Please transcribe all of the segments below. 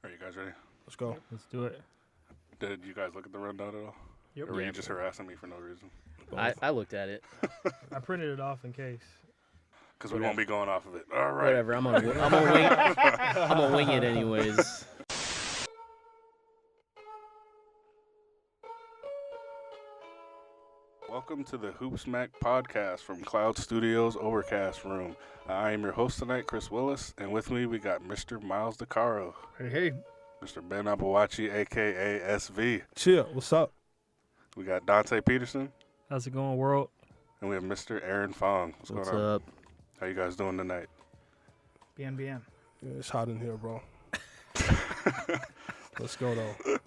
Are you guys ready? Let's go. Let's do it. Did you guys look at the rundown at all? Yep. Or were you just harassing me for no reason? I looked at it. I printed it off in case. Because we won't be going off of it. All right. Whatever. I'm gonna wing it anyways. Welcome to the HoopSmack podcast from Cloud Studios Overcast Room. I am your host tonight, Chris Willis, and with me we got Mr. Miles DeCaro. Hey. Mr. Ben Abawachi, a.k.a. SV. Chill. What's up? We got Dante Peterson, How's it going, world? and we have Mr. Aaron Fong. What's What's going on? up? How you guys doing tonight? BNBN. Yeah, it's hot in here, bro. Let's go, though.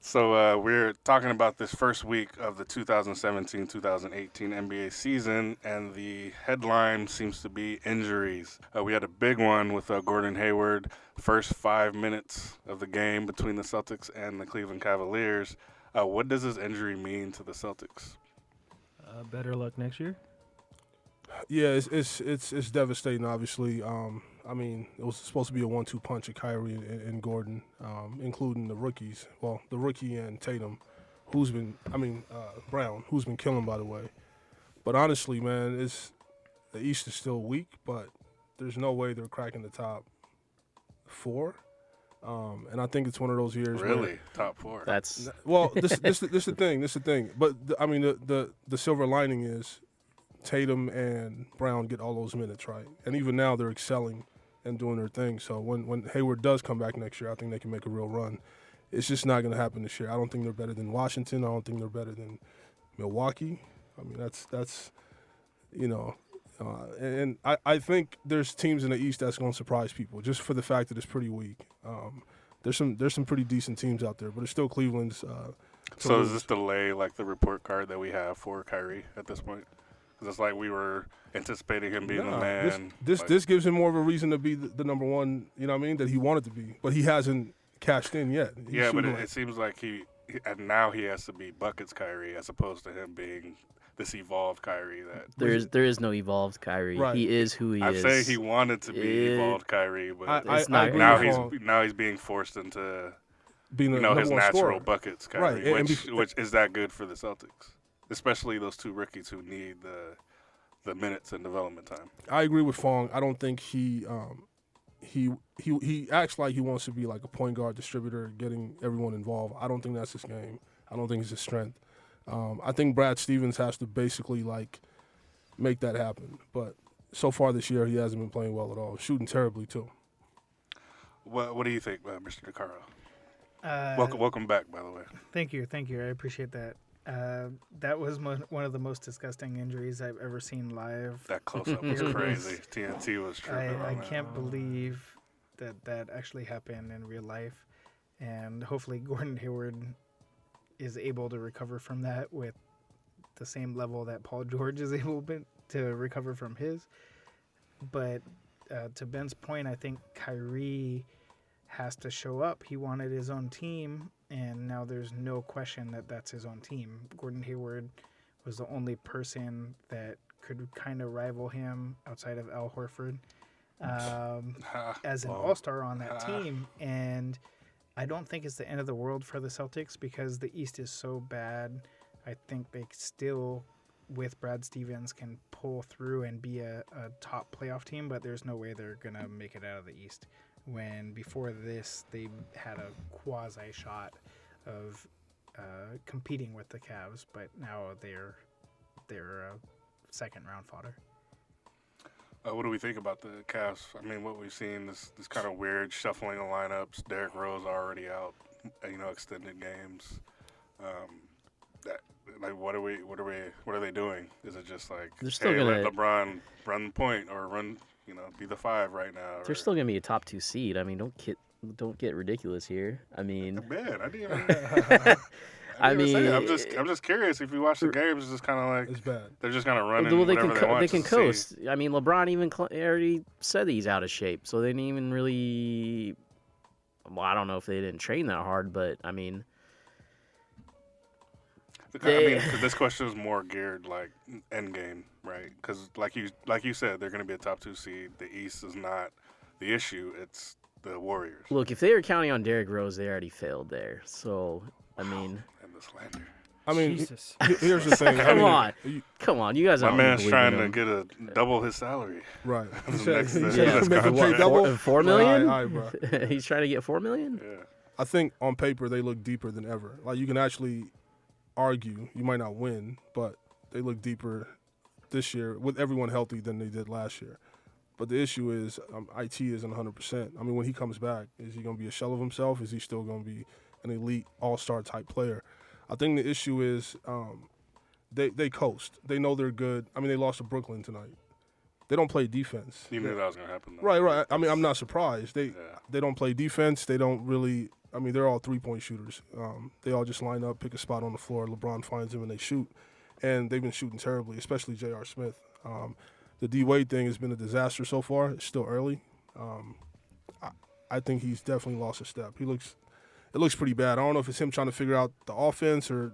So we're talking about this first week of the 2017-2018 NBA season, and the headline seems to be injuries. We had a big one with Gordon Hayward, first 5 minutes of the game between the Celtics and the Cleveland Cavaliers. What does this injury mean to the Celtics? Better luck next year. Yeah, it's devastating, obviously. I mean, it was supposed to be a 1-2 punch of Kyrie and Gordon, including the rookies. Well, the rookie and Tatum, Brown, who's been killing, by the way. But honestly, man, the East is still weak, but there's no way they're cracking the top four. And I think it's one of those years. Really? Top four? That's This the thing. This the thing. But the silver lining is Tatum and Brown get all those minutes, right? And even now they're excelling and doing their thing. So when Hayward does come back next year, I think they can make a real run. It's just not going to happen this year. I don't think they're better than Washington. I don't think they're better than Milwaukee. I mean, that's and I think there's teams in the East that's going to surprise people just for the fact that it's pretty weak. There's some pretty decent teams out there, but it's still Cleveland's. So does this delay like the report card that we have for Kyrie at this point? Because it's like we were anticipating him being the man. This gives him more of a reason to be the number one. You know what I mean? That he wanted to be, but he hasn't cashed in yet. But it seems like and now he has to be buckets Kyrie as opposed to him being this evolved Kyrie. there is no evolved Kyrie. Right. He is who he is. I'm saying he wanted to be evolved Kyrie, but now he's being forced into being his number one natural scorer. Buckets Kyrie, Right. which is that good for the Celtics, especially those two rookies who need the minutes and development time. I agree with Fong. I don't think he acts like he wants to be like a point guard distributor, getting everyone involved. I don't think that's his game. I don't think it's his strength. I think Brad Stevens has to basically make that happen. But so far this year, he hasn't been playing well at all. Shooting terribly too. What do you think, Mr. DeCaro? Uh, Welcome back, by the way. Thank you. I appreciate that. That was one of the most disgusting injuries I've ever seen live. That close-up was crazy. TNT was tripping. I can't believe that actually happened in real life. And hopefully Gordon Hayward is able to recover from that with the same level that Paul George is able to recover from his. But to Ben's point, I think Kyrie has to show up. He wanted his own team, and now there's no question that that's his own team. Gordon Hayward was the only person that could kind of rival him outside of Al Horford as an all-star on that team. And I don't think it's the end of the world for the Celtics because the East is so bad. I think they still, with Brad Stevens, can pull through and be a top playoff team, but there's no way they're going to make it out of the East. When before this, they had a quasi shot of competing with the Cavs, but now they're second round fodder. What do we think about the Cavs? I mean, what we've seen this kind of weird shuffling of lineups. Derrick Rose already out, extended games. What are they doing? Is it just like They're still gonna let LeBron run the point or run, be the five right now? They're still gonna be a top 2 seed. I mean, don't get ridiculous here. I mean, man, I didn't even. I'm just curious. If you watch the games, it's just kind of like it's bad. They're just kind of running. Well, they can coast. I mean, LeBron even already said he's out of shape, so they didn't even really. Well, I don't know if they didn't train that hard, but I mean. This question is more geared like end game, right? Because like you said, they're going to be a top 2 seed. The East is not the issue. It's the Warriors. Look, if they were counting on Derrick Rose, they already failed there. So, I mean, And the slander. I mean, Jesus. here's the thing. Come on, you guys. My don't man's believe trying in to him. get double his salary. Right. He The said, next- he the said next to make him contract. pay double. $4 million? All right, bro. He's trying to get $4 million. Yeah. I think on paper they look deeper than ever. Like you can actually argue, you might not win, but they look deeper this year with everyone healthy than they did last year. But the issue is IT isn't 100%. I mean, when he comes back, is he going to be a shell of himself? Is he still going to be an elite all-star type player? I think the issue is they coast. They know they're good. I mean, they lost to Brooklyn tonight. They don't play defense. You knew that was going to happen, though. Right. I mean, I'm not surprised. They Yeah. don't play defense. They don't really. I mean, they're all three-point shooters. They all just line up, pick a spot on the floor. LeBron finds them, and they shoot. And they've been shooting terribly, especially J.R. Smith. The D-Wade thing has been a disaster so far. It's still early. I think he's definitely lost a step. It looks pretty bad. I don't know if it's him trying to figure out the offense or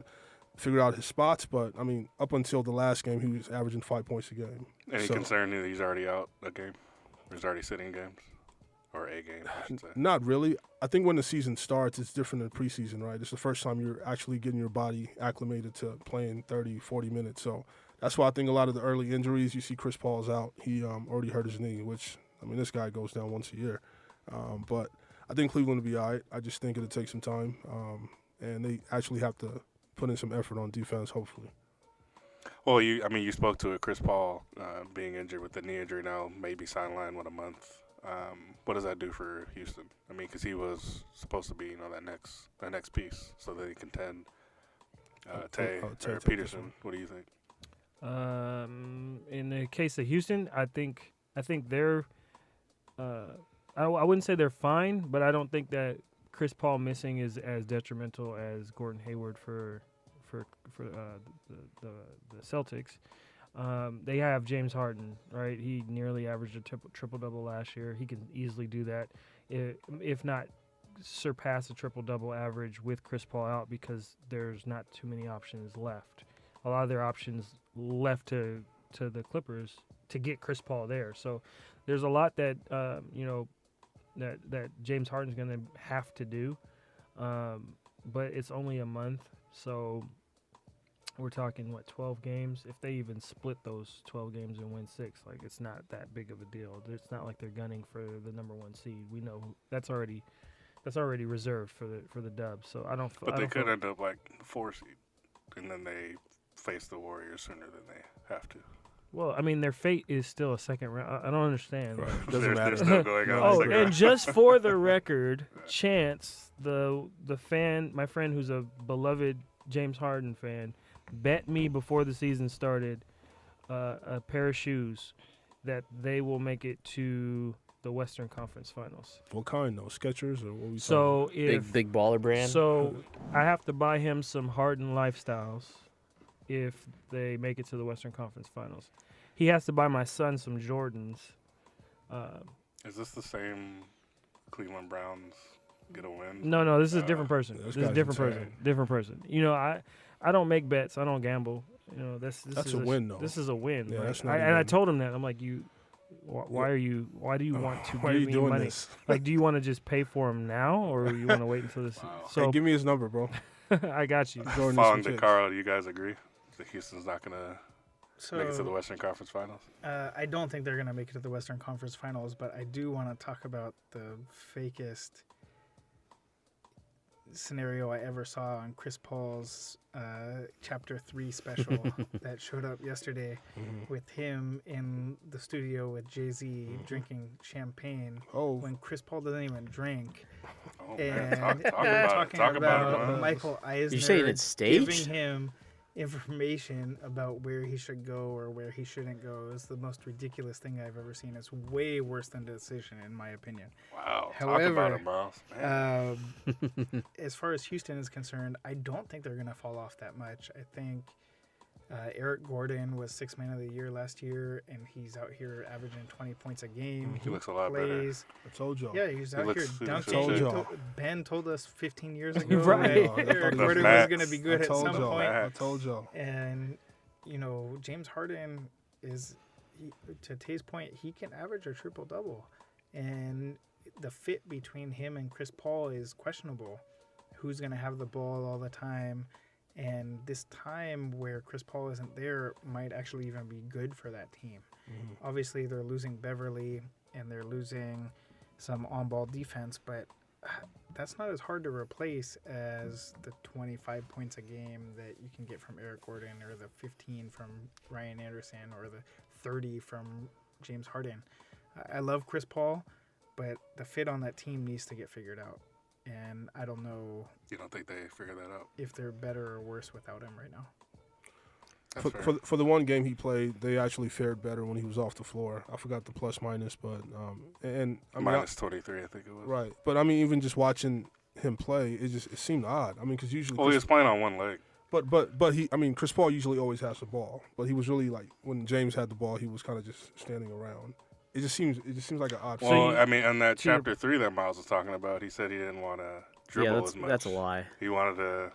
figure out his spots, but, I mean, up until the last game, he was averaging 5 points a game. Any concern that he's already out a game? Or he's already sitting games? Or a game, I should say. Not really. I think when the season starts, it's different than preseason, right? It's the first time you're actually getting your body acclimated to playing 30, 40 minutes. So that's why I think a lot of the early injuries, you see Chris Paul's out. He already hurt his knee, which, I mean, this guy goes down once a year. But I think Cleveland will be all right. I just think it'll take some time. And they actually have to put in some effort on defense, hopefully. Well, you spoke to it. Chris Paul being injured with the knee injury now, maybe sidelined, a month. What does that do for Houston? I mean, because he was supposed to be, that next piece, so that he contend. Tay or Peterson, what do you think? In the case of Houston, I think they're. I wouldn't say they're fine, but I don't think that Chris Paul missing is as detrimental as Gordon Hayward for the Celtics. They have James Harden, right? He nearly averaged a triple-double last year. He can easily do that, if not surpass a triple-double average with Chris Paul out, because there's not too many options left. A lot of their options left to the Clippers to get Chris Paul there. So there's a lot that that James Harden's going to have to do, but it's only a month, so. We're talking, 12 games? If they even split those 12 games and win 6, it's not that big of a deal. It's not like they're gunning for the number 1 seed. We know that's already reserved for the dub. So I don't. But they could end up 4 seed, and then they face the Warriors sooner than they have to. Well, I mean, their fate is still a second round. I don't understand. Right. Doesn't matter. They're still going on. Oh, and just for the record, Chance, the fan, my friend who's a beloved James Harden fan, bet me before the season started a pair of shoes that they will make it to the Western Conference Finals. What kind, though? Skechers or what we So if Big baller brand. So I have to buy him some Harden lifestyles if they make it to the Western Conference Finals. He has to buy my son some Jordans. Is this the same Cleveland Browns get a win? No, this is a different person. this This is a guy's different insane. person. Different person. I don't make bets. I don't gamble. This That's is a win, though. This is a win. Yeah, right? that's not and I even- told him that. I'm like, why do you want to Why are give you me doing money? this? Do you want to just pay for him now, or you want to wait until this? Wow. So Hey, give me his number, bro. I got you. Jordan needs Following some to kicks. Carl, do you guys agree that Houston's not going to So make it to the Western Conference Finals? I don't think they're going to make it to the Western Conference Finals, but I do want to talk about the fakest scenario I ever saw on Chris Paul's Chapter 3 special that showed up yesterday with him in the studio with Jay-Z drinking champagne Oh, when Chris Paul doesn't even drink. Oh, man. And Talk about it. talking Talk about it, about man. Michael Eisner You saying it's staged? giving him information about where he should go or where he shouldn't go is the most ridiculous thing I've ever seen. It's way worse than the decision, in my opinion. Wow. However, Talk about it, Miles. Man. As far as Houston is concerned, I don't think they're going to fall off that much. I think Eric Gordon was Sixth Man of the Year last year, and he's out here averaging 20 points a game. He looks a lot better. plays. I told y'all. Yeah, he's out looks- here he looks dunking. legit. Told y'all. Ben told us 15 years ago Right. that Eric The Gordon was facts. going to be good I at told some y'all. point. I told y'all. And, James Harden is, to Tay's point, he can average a triple-double. And the fit between him and Chris Paul is questionable. Who's going to have the ball all the time? And this time where Chris Paul isn't there might actually even be good for that team. Obviously, they're losing Beverly and they're losing some on-ball defense, but that's not as hard to replace as the 25 points a game that you can get from Eric Gordon, or the 15 from Ryan Anderson, or the 30 from James Harden. I love Chris Paul, but the fit on that team needs to get figured out. And I don't know. You don't think they figure that out? If they're better or worse without him right now. For the one game he played, they actually fared better when he was off the floor. I forgot the plus minus, but and I mean, minus 23, I think it was. Right, but I mean, even just watching him play, it seemed odd. I mean, because usually he was playing on one leg. But he, I mean, Chris Paul usually always has the ball, but he was really like when James had the ball, he was kind of just standing around. It just seems like an odd. Well, I mean, in that chapter 3 that Miles was talking about, he said he didn't want to dribble as much. That's a lie. He wanted to.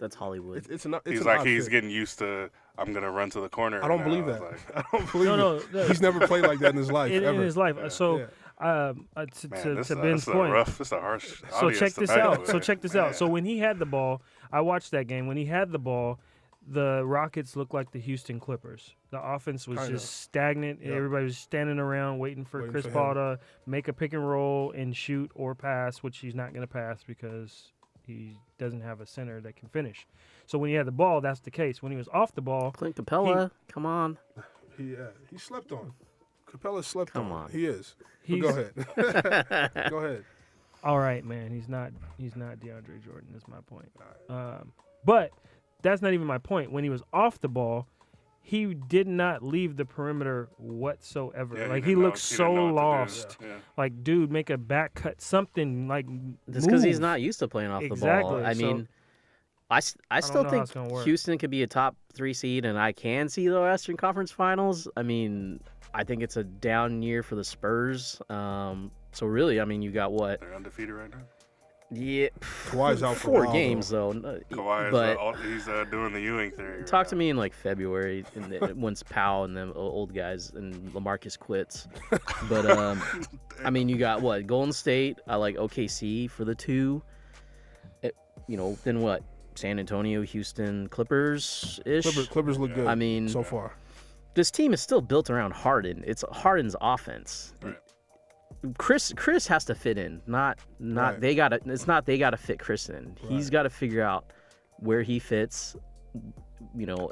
That's Hollywood. He's like he's getting used to. I'm gonna run to the corner. I don't believe that. I don't believe No. He's never played like that in his life. In his life. Yeah. So, Man, to Ben's point. This is a harsh. So check this out. Man. So when he had the ball, I watched that game. When he had the ball, the Rockets looked like the Houston Clippers. The offense was just stagnant. Yep. Everybody was standing around waiting for Chris Paul to make a pick and roll and shoot or pass, which he's not going to pass because he doesn't have a center that can finish. So when he had the ball, that's the case. When he was off the ball, Clint Capella, come on. He slept on. Capella slept on. Come on. He is. Go ahead. Go ahead. All right, man. He's not DeAndre Jordan. Is my point. But that's not even my point. When he was off the ball, he did not leave the perimeter whatsoever. Yeah, like he looked so lost. Yeah. Like, dude, make a back cut, something like. That's because he's not used to playing off the ball. I mean, I still think Houston could be a top 3 seed, and I can see the Western Conference Finals. I mean, I think it's a down year for the Spurs. So really, I mean, you got what? They're undefeated right now. Yeah, Kawhi's out for 4 games though. Kawhi is he's doing the Ewing theory. Talk to me in like February, once Powell and them old guys and LaMarcus quits. But I mean, you got what? Golden State. I like OKC for the 2. Then what? San Antonio, Houston, Clippers-ish. Clippers look good. I mean, so far. This team is still built around Harden. It's Harden's offense. Right. Chris has to fit in. Not right. They gotta. It's not they gotta fit Chris in. Right. He's got to figure out where he fits.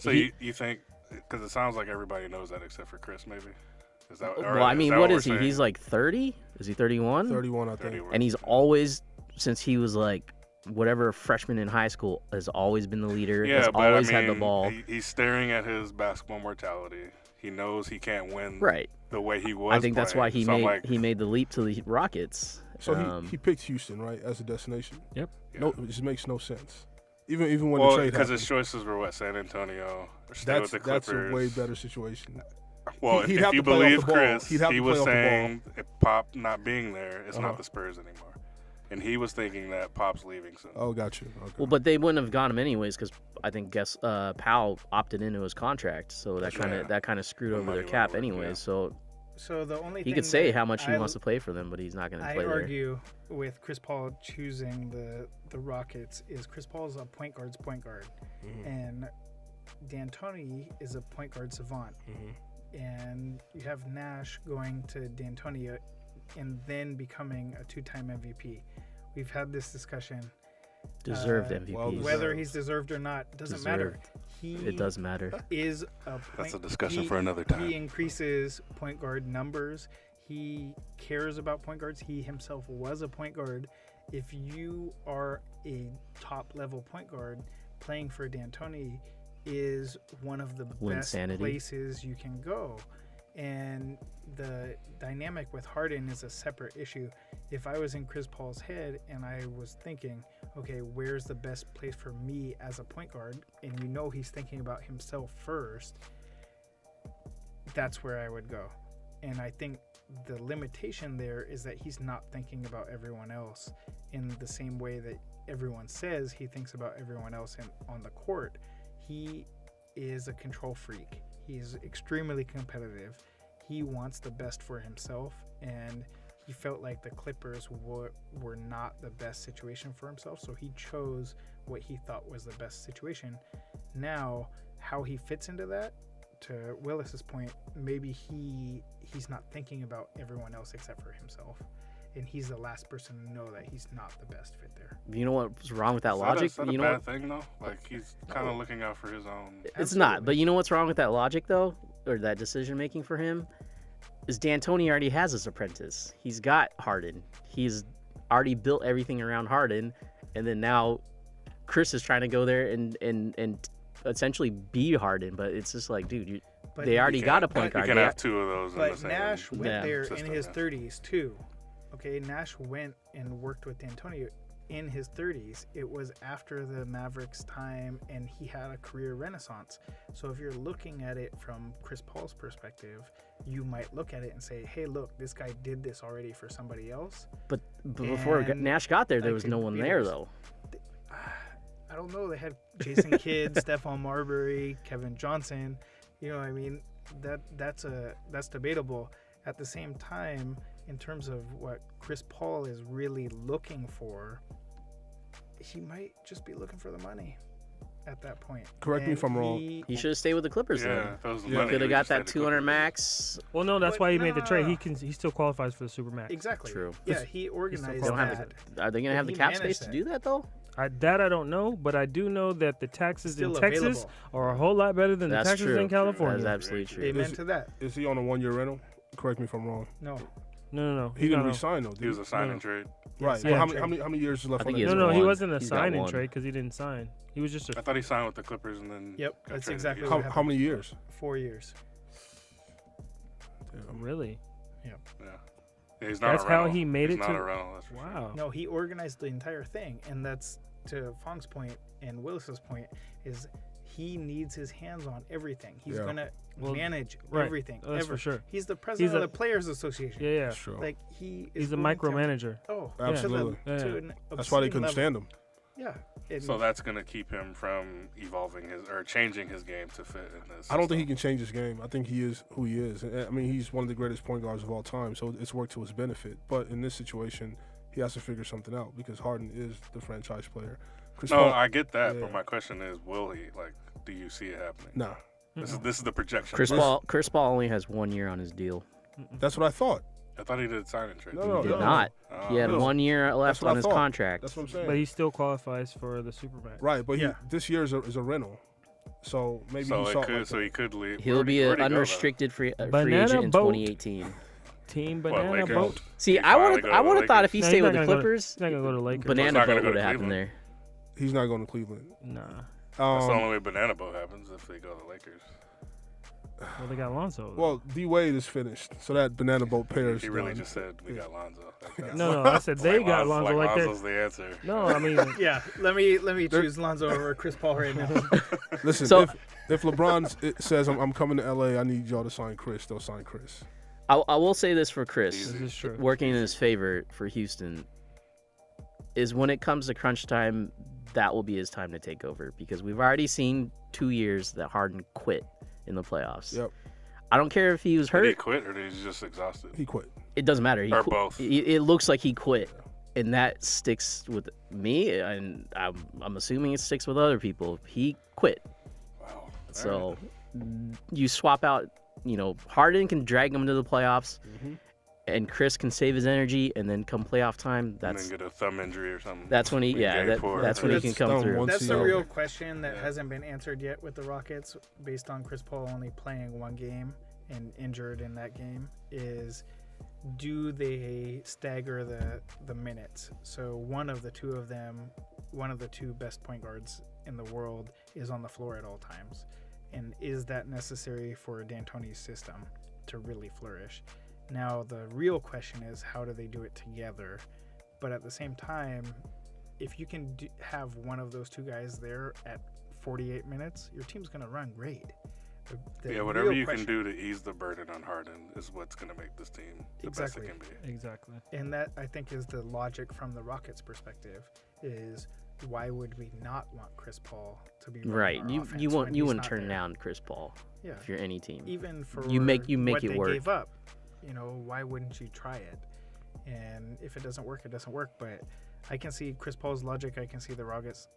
So you think? Because it sounds like everybody knows that except for Chris, maybe. Is that? Well, I mean, what is he? He's like 30. Is he 31? 31, I think. 31. And he's always, since he was like whatever freshman in high school, has always been the leader. Yeah, has but always I mean, had the ball. He's staring at his basketball mortality. He knows he can't win. Right. The way he was. I think that's why he made the leap to the Rockets. So he picked Houston, right, as a destination. Yep. Yeah. No, it just makes no sense. Even when the trade because happened. his choices were what, San Antonio or stay with the Clippers. That's a way better situation. Well, if you believe Chris, he was saying Pop not being there, it's not the Spurs anymore. And he was thinking that Pop's leaving soon. Oh, got you. Okay. Well, but they wouldn't have got him anyways because I think Powell opted into his contract, so that kind of screwed over their cap anyways. Yeah. So the only he could say how much he wants to play for them, but he's not going to play there. I argue with Chris Paul choosing the Rockets is Chris Paul is a point guard's point guard, and D'Antoni is a point guard savant, and you have Nash going to D'Antoni and then becoming a 2-time MVP. We've had this discussion. Deserved MVP. Whether he's deserved or not doesn't matter. It does matter. Is a point, that's a discussion for another time. He increases point guard numbers. He cares about point guards. He himself was a point guard. If you are a top level point guard, playing for D'Antoni is one of the best places you can go. And the dynamic with Harden is a separate issue. If I was in Chris Paul's head and I was thinking, okay, where's the best place for me as a point guard? And he's thinking about himself first, that's where I would go. And I think the limitation there is that he's not thinking about everyone else in the same way that everyone says he thinks about everyone else on the court. He is a control freak. He's extremely competitive. He wants the best for himself, and he felt like the Clippers were not the best situation for himself, so he chose what he thought was the best situation. Now, how he fits into that, to Willis's point, maybe he's not thinking about everyone else except for himself, and he's the last person to know that he's not the best fit there. You know what's wrong with that logic? Is that you a know bad thing though? Like he's kind of looking out for his own. It's not, but you know what's wrong with that logic though, or that decision making for him, is D'Antoni already has his apprentice. He's got Harden. He's already built everything around Harden, and then now Chris is trying to go there and essentially be Harden, but it's just like, dude, they already got a point guard. You can have two of those. But Nash went there system, in his 30s too. Okay, Nash went and worked with D'Antoni in his 30s. It was after the Mavericks time, and he had a career renaissance. So if you're looking at it from Chris Paul's perspective, you might look at it and say, hey, look, this guy did this already for somebody else. But before Nash got there was no one there, though. I don't know. They had Jason Kidd, Stephon Marbury, Kevin Johnson. You know what I mean? That's debatable. At the same time, in terms of what Chris Paul is really looking for, he might just be looking for the money at that point. Correct me if I'm wrong. He should have stayed with the Clippers then. He could have got that 200 max. Well, no, that's why he made the trade. no. He still qualifies for the super max. Exactly. True. Yeah, he organized They don't have that. are they going to have the He cap managed space to that. do that though? I don't know, but I do know that the taxes Still in Texas available. are a whole lot better than That's the taxes true. in California. That's absolutely true. Amen to that. Is he on a 1-year rental? Correct me if I'm wrong. No. No. He didn't No. resign though. Did He was a sign and trade. Right. Yeah, Well, sign how many years is left I think on he that? has No, he one. wasn't a He's got sign and one. trade because he didn't sign. He was just a. I thought he signed with the Clippers and then. Yep, got that's traded exactly again. what How happened. many years? 4 years. Really? Yeah, he's not That's a rental. how he made He's it not to- a rental. That's for sure. Wow. No, he organized the entire thing, and that's to Fong's point and Willis's point is he needs his hands on everything. He's Yeah. gonna Well, manage right. everything. Oh, that's for sure. He's the president He's of the Players Association. Yeah. That's true. Like he is He's a going to- micromanager. Oh, Absolutely. To an That's why they obscene couldn't level. stand him. Yeah. And So that's gonna keep him from evolving his or changing his game to fit in this. I don't think he can change his game. I think he is who he is. I mean, he's one of the greatest point guards of all time, so it's worked to his benefit. But in this situation, he has to figure something out because Harden is the franchise player. Chris No, Paul, I get that, Yeah. but my question is, will he? Like, do you see it happening? nah. This is the projection. Chris Paul only has 1 year on his deal. That's what I thought. I thought he did sign and trade. No, He no, did not. Oh. He had No. 1 year left what on I his thought. contract. That's what I'm saying. But he still qualifies for the Supermax. Right, but Yeah. this year is a rental. So maybe So he it saw it could. like So that. he could leave. He'll be an unrestricted free Banana agent in boat. 2018. Team What, Banana Lakers? Boat. See, He I finally would go to I the would have thought if he No, stayed he's with not the gonna go to- Clippers, He's not gonna go to Lakers. Banana not gonna Boat go would to have happened Cleveland. there. He's not going to Cleveland. Nah. That's the only way Banana Boat happens if they go to the Lakers. Well, they got Lonzo. Well, D Wade is finished, so that banana boat pair is He really done. just said we got Lonzo. No, I said they got Lonzo. Like they're. Lonzo's the answer. No, I mean. Yeah, let me choose Lonzo over Chris Paul right now. Listen, So- if LeBron says I'm coming to LA, I need y'all to sign Chris. They'll sign Chris. I will say this for Chris, This is true. working in his favor for Houston, is when it comes to crunch time, that will be his time to take over because we've already seen 2 years that Harden quit in the playoffs. Yep, I don't care if he was Did he hurt. quit or did he just exhausted? he quit. It doesn't matter. Or both. It looks like he quit, and that sticks with me, and I'm assuming it sticks with other people. He quit. Wow. So you swap out, Harden can drag him to the playoffs, and Chris can save his energy, and then come playoff time, and then get a thumb injury or something. that's when he, in yeah, game four. that's when he can That's come done through. once. That's the Yeah. real question that Yeah. hasn't been answered yet with the Rockets, based on Chris Paul only playing one game and injured in that game, is do they stagger the minutes? So one of the two best point guards in the world is on the floor at all times. And is that necessary for D'Antoni's system to really flourish? Now, the real question is, how do they do it together? But at the same time, if you can have one of those two guys there at 48 minutes, your team's going to run great. The whatever real you question- can do to ease the burden on Harden is what's going to make this team the Exactly. best it can be. Exactly. And that, I think, is the logic from the Rockets' perspective, is why would we not want Chris Paul to be running Right. our You offense you when wouldn't he's turn not there? down Chris Paul Yeah. if you're any team. Even for You make what it they work. gave up, why wouldn't you try it? And if it doesn't work, it doesn't work. But I can see Chris Paul's logic. I can see the Rockets'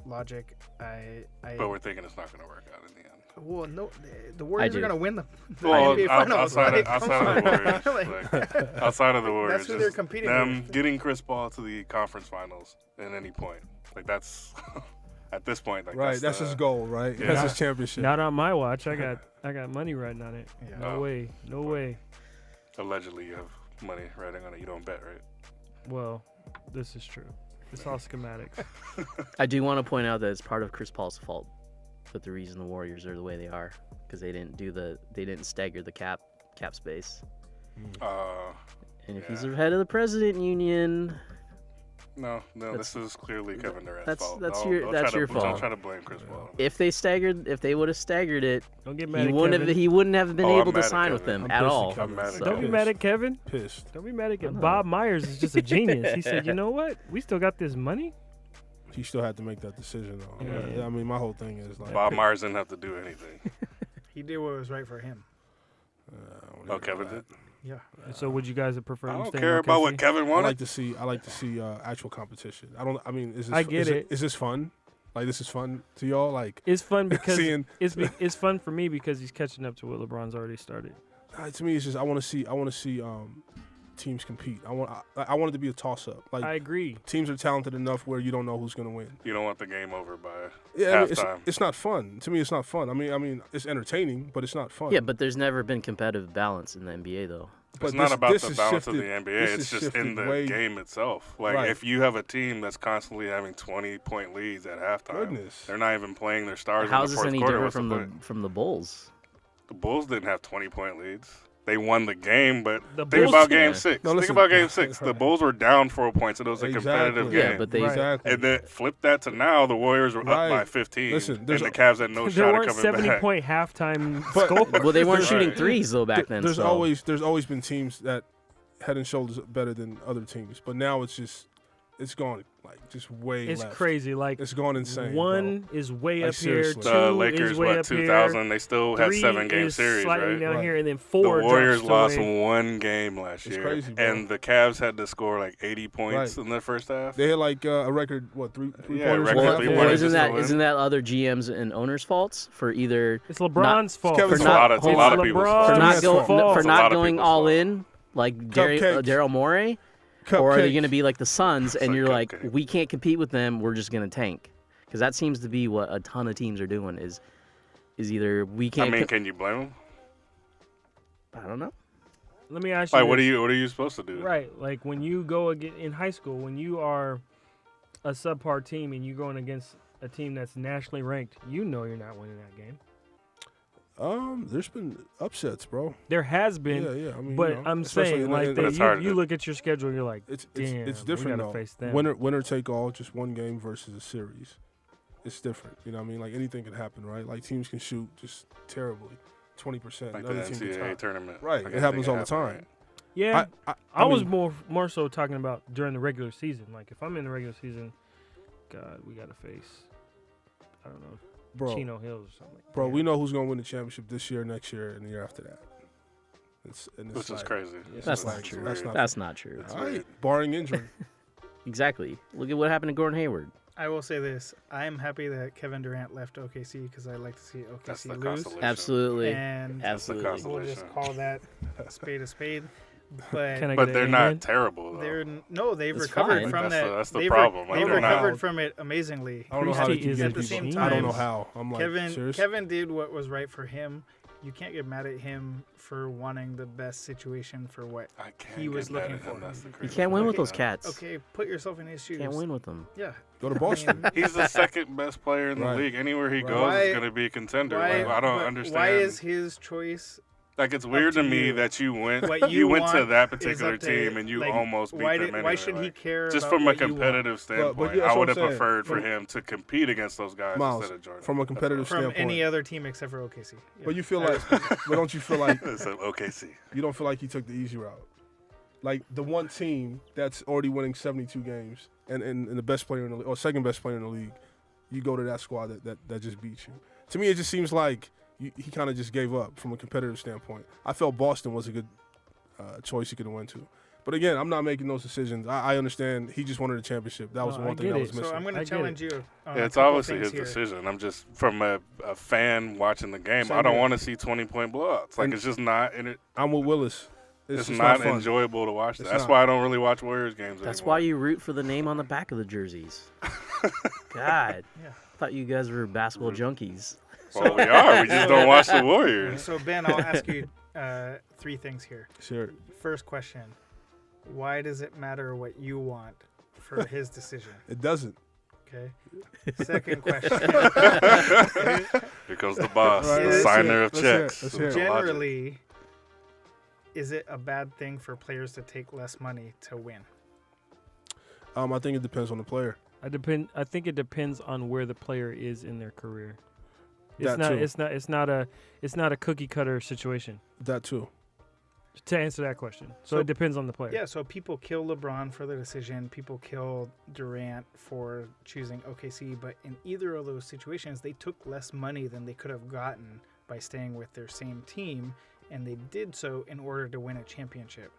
logic. But we're thinking it's not going to work out in the end. Well, no, the Warriors are do. going to win the Well, NBA Finals. outside Like, of come the on. Warriors, Like, outside of the Warriors, That's who they're just competing them with. getting Chris Paul to the conference finals at any point. Like that's at this point. Like Right, that's his goal, right? Yeah. That's his championship. Not on my watch. I got money riding on it. Yeah. No Oh. way. No way. Allegedly, you have money riding on it. You don't bet, right? Well, this is true. It's all schematics. I do want to point out that it's part of Chris Paul's fault that the reason the Warriors are the way they are because they didn't stagger the cap space. And if he's Yeah. the head of the president union, No, That's- this is clearly Kevin Durant's that's- fault. that's Don't- your- don't that's try your to, fault. Don't try to blame Chris Paul. if they would have staggered it, Don't get mad he at wouldn't Kevin. have been Oh, I'm able to mad at sign with Kevin. them I'm at pissed at all. Kevin. I'm mad at So- Don't be Kevin. mad at Kevin. Pissed. Don't be mad at I Kevin. know. Bob Myers is just a genius. He said, you know what? We still got this money. He still had to make that decision, though. Yeah. I mean, my whole thing is like, Bob Myers didn't have to do anything. He did what was right for him. Oh, Kevin did. Yeah. So would you guys have preferred I him don't staying care in about OKC? what Kevin I wanted. like to see actual competition. I mean, is this? I get it. Is this fun? Like, this is fun to y'all? Like, It's fun because seeing it's fun for me because he's catching up to what LeBron's already started. to me, it's just I want to see teams compete. I want it to be a toss up. Like, I agree. teams are talented enough where you don't know who's going to win. You don't want the game over by Yeah, I mean, halftime. it's not fun. To me, it's not fun. I mean, it's entertaining, but it's not fun. Yeah, but there's never been competitive balance in the NBA though. But It's not this- about this the has balance of shifted- the NBA. this It's has just in shifted the way- game itself. Like, Right. if you have a team that's constantly having 20-point leads at halftime, Goodness. they're not even playing their stars How in is the this fourth any quarter. different What's from the the point? from the Bulls? The Bulls didn't have 20-point leads. They won the game, but The think Bulls- about Game Yeah. 6. No, Think listen. about Game 6. The Right. Bulls were down 4 points, and it was a competitive Exactly. game. Yeah, but they Right. Exactly. And then flip that to now, the Warriors were up Right. by 15, Listen, and there's the a- Cavs had no there shot at weren't coming back. 70-point halftime But- score. well, they weren't Right. shooting threes though back then. There's so. always been teams that head and shoulders better than other teams, but now it's gone like just way It's left. crazy. Like It's gone insane. one is way Like, up here. seriously. Two The is Lakers, way what, up 2000, they still here. had Three 7-game is series, slightly right? down Right. here, and then The four. Warriors drops lost away. one game last It's year, crazy, bro. and the Cavs had to score like 80 points Right. in the first half. They had like a record, three Yeah, pointers. record one three half? Well, pointers. isn't just to win. isn't that other GMs and owners' faults for either It's LeBron's fault. Kevin's It's for a not- lot of, it's a lot of it's people's LeBron's fault. for not That's going fault. for It's a lot not of going people's all fault. in like Cupcakes. Daryl Morey, or are they Cupcakes. going to be like the Suns and It's a you're like cupcake. we can't compete with them, we're just going to tank? Because that seems to be what a ton of teams are doing is either we I can't. mean, can you blame them? I don't know. Let me ask you. Like, what are this. you supposed to do? Right, like when you go in high school, when you are a subpar team and you're going against a team that's nationally ranked, you know you're not winning that game. There's been upsets, bro. There has been, Yeah. I mean, but you know, I'm especially saying in- like in- But that it's hard you to- look at your schedule and you're like, it's damn, it's different we gotta though. face them. Winner take all, just one game versus a series. It's different. You know what I mean? Like anything can happen, right? Like teams can shoot just terribly, 20%. Like the Another team gets NCAA hot. tournament. Right, Like it happens anything all the can happen, time. Yeah, I I was mean, more so talking about during the regular season. Like if I'm in the regular season, God, we gotta face, I don't know, bro, Chino Hills or something. Like bro, that. we know who's gonna win the championship this year, next year, and the year after that. It's Which is like, crazy. it's That's like, not true. That's not. That's not true. all right, barring injury. Exactly. Look at what happened to Gordon Hayward. I will say this: I am happy that Kevin Durant left OKC because I like to see That's OKC the lose. consolation. Absolutely. And That's the Absolutely. we'll just consolation. call that a spade. But Can I But get they're an not amen? terrible, though. they've It's recovered fine. from That's that. the- that's the they've problem. Like, they've they're not- recovered from it amazingly. I don't know how they Christie can is get at the same people- I don't know time, how. I'm like, seriously? Kevin did what was right for him. You can't get mad at him for wanting the best situation for what. I can't he was get mad looking at him. for. That's the You crazy can't win thing with those about it. cats. Okay, put yourself in his shoes. Can't win with them. Yeah. Go to Boston. He's the second best player in the Right. league. Anywhere he Right. goes, Why- he's going to be a contender. Why, Like, I don't but understand. Why is his choice? Like, it's weird to to me you? that you went What you went to want that is particular up to- team and you like, almost beat why them did, anyway. Why should he Like, care? just about from a what you want? competitive standpoint, yeah, I that's would what have I'm saying. preferred for From- him to compete against those guys Miles, instead of Jordan. from a competitive From standpoint. any other team except for OKC. Yeah. But you feel like, but don't you feel like So, OKC. you don't feel like he took the easy route? Like the one team that's already winning 72 games and the best player in the league, or second best player in the league, you go to that squad that just beat you. To me, it just seems like he kind of just gave up from a competitive standpoint. I felt Boston was a good choice he could have went to. But again, I'm not making those decisions. I understand he just wanted a championship. That was the No, I one thing get that it. was missing. So I'm going I to get challenge you. On Yeah, a it's couple obviously things his here. decision. I'm just from a fan watching the game. Same I don't here. want to see 20-point blowouts. Like And- it's just not. And I'm with Willis. it's just not fun. enjoyable to watch. It's That's not. why I don't really watch Warriors games. That's anymore. why you root for the name on the back of the jerseys. God, Yeah. thought you guys were basketball junkies. Well, we are. We just don't watch the Warriors. So Ben, I'll ask you 3 things here. Sure. First question: why does it matter what you want for his decision? It doesn't. Okay. Second question: Here comes the boss, Right, the let's signer of Let's hear it. checks. Let's hear it. The logic. generally, is it a bad thing for players to take less money to win? I think it depends on the player. I think it depends on where the player is in their career. That too. It's not a cookie cutter situation. That too. To answer that question, so So- it depends on the player. Yeah, so people kill LeBron for the decision. People kill Durant for choosing OKC. But in either of those situations, they took less money than they could have gotten by staying with their same team. And they did so in order to win a championship.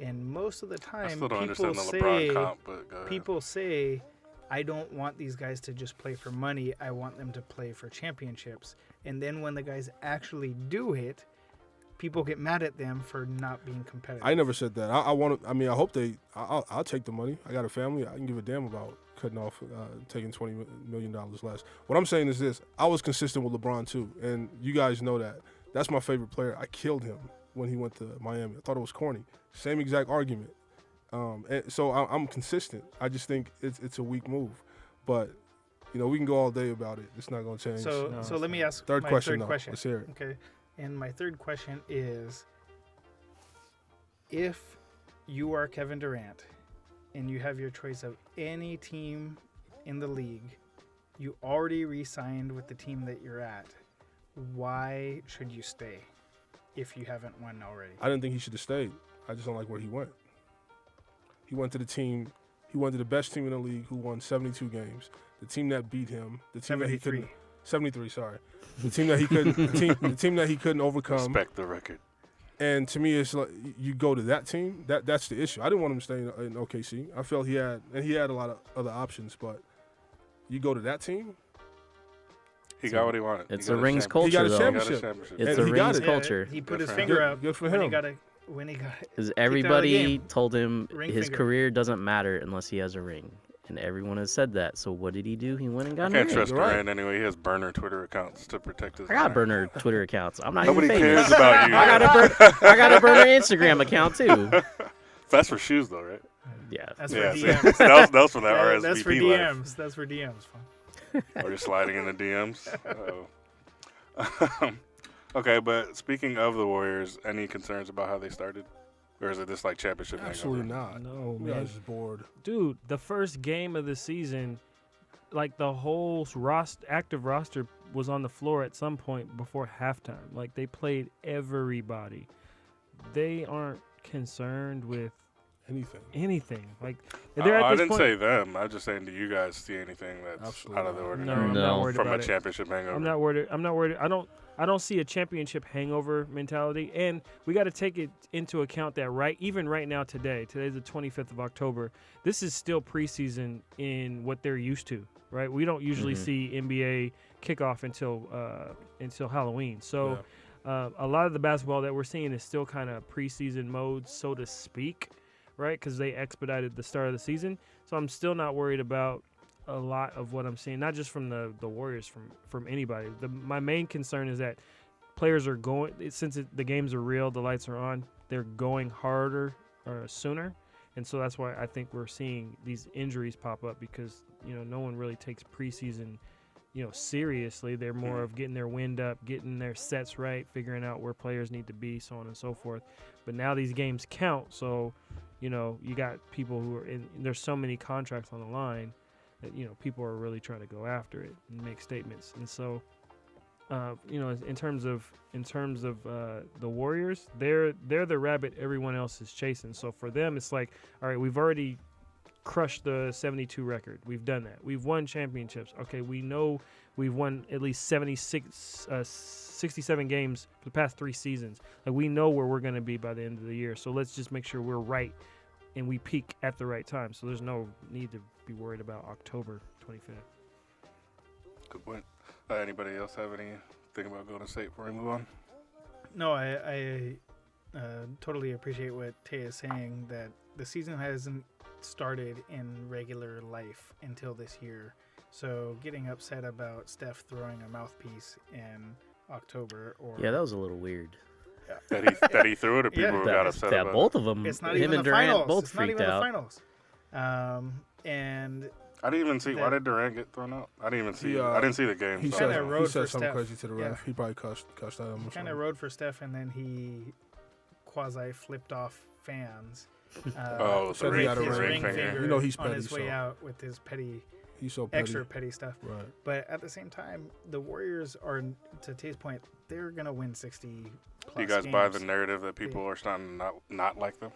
And most of the I time, still don't people understand the say, LeBron comp, but go ahead. people say, I don't want these guys to just play for money. I want them to play for championships. And then when the guys actually do it, people get mad at them for not being competitive. I never said that. I want to. I mean, I hope they. I'll take the money. I got a family. I can give a damn about cutting off, taking $20 million less. What I'm saying is this: I was consistent with LeBron too, and you guys know that. That's my favorite player. I killed him when he went to Miami. I thought it was corny. Same exact argument. And so I'm consistent. I just think it's a weak move, but we can go all day about it. It's not going to change. So, No, so it's let me not. ask Third my question, third though. question. Let's hear it. Okay, and my third question is: if you are Kevin Durant and you have your choice of any team in the league, you already re-signed with the team that you're at. Why should you stay if you haven't won already? I didn't think he should have stayed. I just don't like where he went. He went to the team. He went to the best team in the league, who won 72 games. The team that beat him. The team that he 73. couldn't. 73. Sorry. The team that he couldn't. the team that he couldn't overcome. Respect the record. And to me, it's like you go to that team. That's the issue. I didn't want him to stay in OKC. I felt he had a lot of other options, but you go to that team. He got what he wanted. It's He a got rings championship. He got a culture, though. He got a championship. championship. It's And a he got rings it. culture. He put Good his for him. finger Good- up good for when him. he got Because out of the everybody game. told him Ring his finger. career doesn't matter unless he has a ring. And everyone has said that. So what did he do? He went and I got a can't ring. trust You're right. Durant anyway. He has burner Twitter accounts to protect his. I got name. burner Twitter accounts. I'm not Nobody even cares famous. about you. I got a burner Instagram account too. That's for shoes, though, right? Yeah. That's Yeah, for see, DMs. that was for that Yeah, RSVP that's for life. DMs. That's for DMs. Or you're sliding in the DMs. Okay, but speaking of the Warriors, any concerns about how they started? Or is it just like championship Absolutely hangover? not. No, You man. guys is bored. Dude, the first game of the season, like the whole active roster was on the floor at some point before halftime. Like they played everybody. They aren't concerned with Anything. Like they're at I this didn't point. say them. I'm just saying, do you guys see anything that's Absolutely out of the not. ordinary No, I'm not worried from a about it. championship hangover? I'm not worried. I don't see a championship hangover mentality, and we got to take it into account that even right now today's the 25th of October. This is still preseason in what they're used to, right? We don't usually see NBA kickoff until Halloween. So a lot of the basketball that we're seeing is still kind of preseason mode, so to speak, right? Because they expedited the start of the season. So I'm still not worried about a lot of what I'm seeing, not just from the Warriors, from anybody. My main concern is that players are going, since the games are real, the lights are on, they're going harder sooner. And so that's why I think we're seeing these injuries pop up because, no one really takes preseason, seriously. They're more of getting their wind up, getting their sets right, figuring out where players need to be, so on and so forth. But now these games count. So, you got people who are there's so many contracts on the line that, people are really trying to go after it and make statements. And so, in terms of the Warriors, they're the rabbit everyone else is chasing. So for them, it's like, all right, we've already crushed the 72 record. We've done that. We've won championships. Okay, we know we've won at least 67 games for the past 3 seasons. Like we know where we're going to be by the end of the year. So let's just make sure we're right and we peak at the right time. So there's no need to be worried about October 25th. Good point. Anybody else have anything about Golden State before we move on? No, I totally appreciate what Tay is saying, that the season hasn't started in regular life until this year. So getting upset about Steph throwing a mouthpiece in October, or Yeah, that was a little weird. that he threw it, or people Yeah. got upset That about both of them, it's not him even and the Durant, finals. both It's not freaked even out. the finals. And it? I didn't even see. Why that- did Durant get thrown out? I didn't even see He, it. I didn't see the game. He so- kinda said, rode he for said something Steph. crazy to the ref. Yeah. He probably cussed at him. Or kind something. of rode for Steph, and then he quasi flipped off fans. Oh, Said the he had a his ring finger. You know he's on petty, his way so- out with his petty, He's so petty. extra petty stuff. Right. But at the same time, the Warriors are, to Tay's point, they're gonna win 60 plus You guys buy the games. narrative that people are starting to not like them?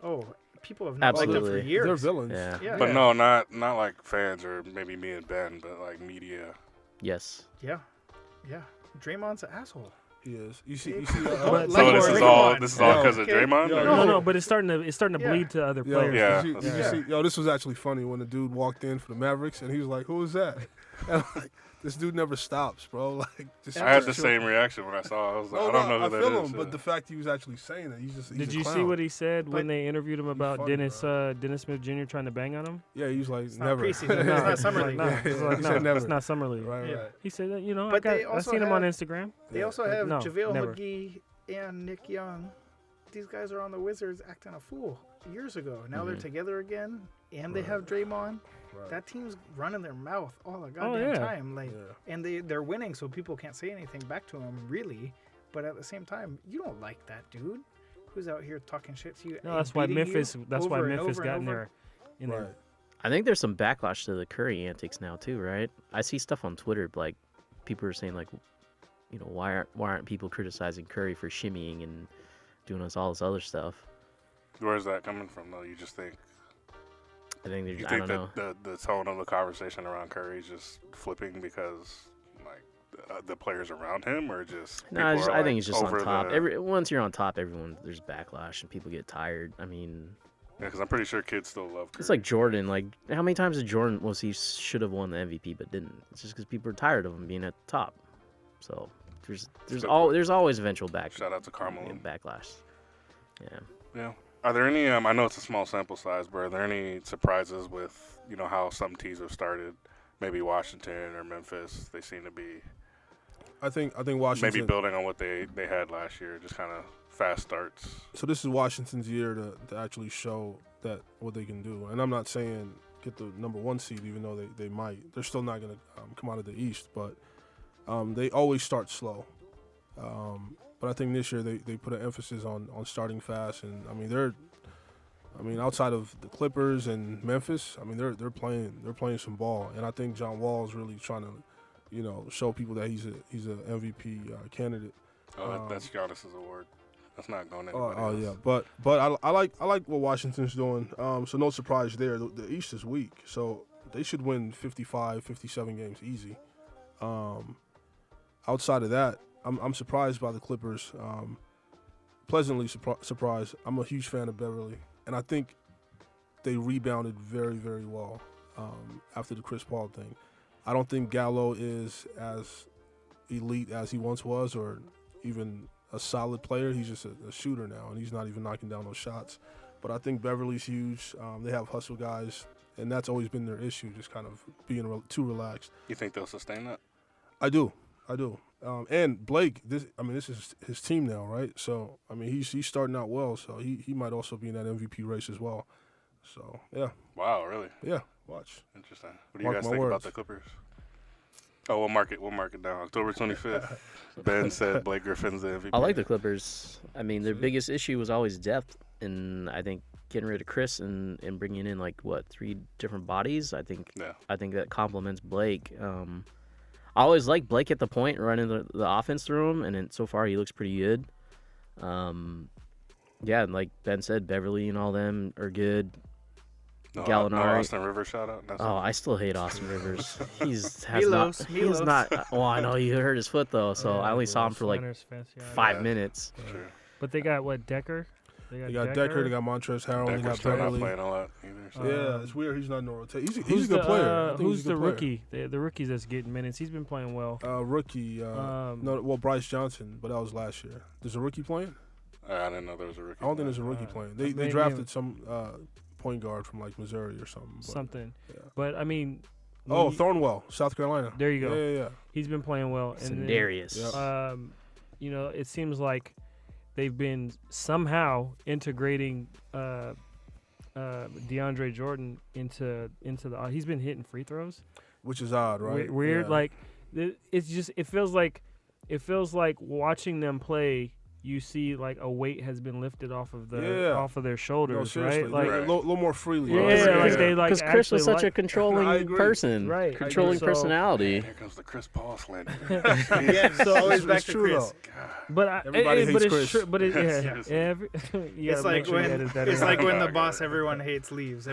Oh, people have not liked them for Absolutely. years. They're villains. Yeah. Yeah. But no, not like fans or maybe me and Ben, but like media. Yes. Yeah. Draymond's an asshole. He is. You see. But- So Like this is Draymond. all Draymond. because of Okay. Draymond. Yo, or- No, yo. but it's starting to Yeah. bleed to other Yo, players. Yeah. Did you Yeah. see? Yo, this was actually funny when the dude walked in for the Mavericks and he was like, "Who was that?" And I'm like, this dude never stops, bro. Like, just I had the chill. same reaction when I saw it. I was like, No, I don't know I who that feel is. him, but the fact he was actually saying it, he's Did a you see clown. what he said when But- they interviewed him about funny, Dennis Smith Jr. trying to bang on him? Yeah, he was like, It's not never. preseason. It's not summer league. No, Yeah, it's yeah, like, he no, said never. it's not summer league. Right, Yeah. right. He said that, But they I also seen him on have- Instagram. They Yeah. also have No, JaVale never. McGee and Nick Young. These guys are on the Wizards acting a fool years ago. Now they're Mhm. together again, and they have Draymond. Right. That team's running their mouth all the goddamn yeah. time. Like, Yeah. and they're winning, so people can't say anything back to them, really. But at the same time, you don't like that dude who's out here talking shit to you. No, and that's why beating you Memphis. That's why over and Memphis over got and in over. there. In Right. there. I think there's some backlash to the Curry antics now too, right? I see stuff on Twitter like people are saying like, you know, why aren't people criticizing Curry for shimmying and doing all this other stuff? Where's that coming from, though? You just think I think you I think don't know. that the tone of the conversation around Curry is just flipping because like the players around him, or just No, people are, I think like, it's just on over top. the- Once you're on top, there's backlash and people get tired. I mean, Yeah, because I'm pretty sure kids still love Curry. it's like Jordan. Like, how many times did Jordan he should have won the MVP but didn't? It's just because people are tired of him being at the top. So there's always eventual Shout out to Carmelo. backlash. Yeah. Yeah. Are there any? I know it's a small sample size, but are there any surprises with how some teams have started? Maybe Washington or Memphis. They seem to be I think Washington. maybe building on what they had last year. Just kind of fast starts. So this is Washington's year to actually show that what they can do. And I'm not saying get the number 1 seed, even though they might. They're still not going to come out of the East, but they always start slow. But I think this year they put an emphasis on starting fast, and outside of the Clippers and Memphis, they're playing some ball, and I think John Wall's really trying to, show people that he's a MVP candidate. Oh, that's Giannis's award. That's not going Oh, anybody yeah, else. but I like what Washington's doing. So no surprise there. The East is weak, so they should win 55, 57 games easy. Outside of that, I'm surprised by the Clippers. Pleasantly surprised. I'm a huge fan of Beverly, and I think they rebounded very, very well after the Chris Paul thing. I don't think Gallo is as elite as he once was, or even a solid player. He's just a shooter now, and he's not even knocking down those shots. But I think Beverly's huge. They have hustle guys, and that's always been their issue, just kind of being too relaxed. You think they'll sustain that? I do. And Blake, this is his team now, right? So, he's starting out well, so he might also be in that MVP race as well. So, yeah. Wow, really? Yeah, watch. Interesting. What do you Mark guys my think about words. the Clippers? Oh, we'll mark it down. October 25th. Ben said Blake Griffin's the MVP. I like the Clippers. Their biggest issue was always depth, and I think getting rid of Chris and bringing in 3 different bodies. I think that complements Blake. I always like Blake at the point, running the offense through him, and then so far he looks pretty good. Yeah, and like Ben said, Beverly and all them are good. No Gallinari. Austin Rivers shout out. That's I still hate Austin Rivers. He has Milos. not. Well, I know you hurt his foot though, so I only saw him for like Niners fans, yeah, 5 Yeah. minutes. true. But they got what, Decker? They got Decker. They got Montrezl Harrell. They Decker's got still not Beverly. playing a lot either. So. Yeah, it's weird. He's not in the rotation. He's Who's a good player. I think Who's he's a the good player. rookie? The rookie that's getting minutes. He's been playing well. Rookie. Bryce Johnson, but that was last year. There's a rookie playing? I didn't know there was a rookie. I don't think there's a rookie playing. They drafted some point guard from like Missouri or something. Yeah. But I mean. Thornwell, South Carolina. There you go. Yeah. He's been playing well. Darius. It seems like they've been somehow integrating DeAndre Jordan into the. He's been hitting free throws, which is odd, right? Weird. Yeah. Like it feels like watching them play. You see, like a weight has been lifted off of their shoulders, right? Like a little more freely. They like because Chris was such a controlling person, right? Controlling personality. Here comes the Chris Paul slander. So always back to Chris. But everybody hates Chris. True, but it's like when the boss everyone hates leaves.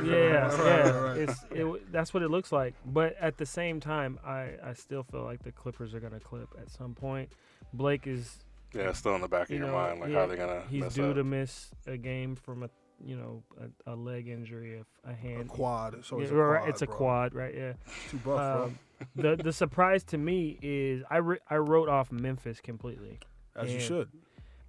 That's what it looks like. But at the same time, I still feel like the Clippers are gonna clip at some point. Blake is. Yeah, still in the back of your mind, like how are they gonna? He's due to miss a game from a leg injury, a hand, a quad. It's a quad, right? Yeah. Too buff, bro. The surprise to me is I wrote off Memphis completely. As you should.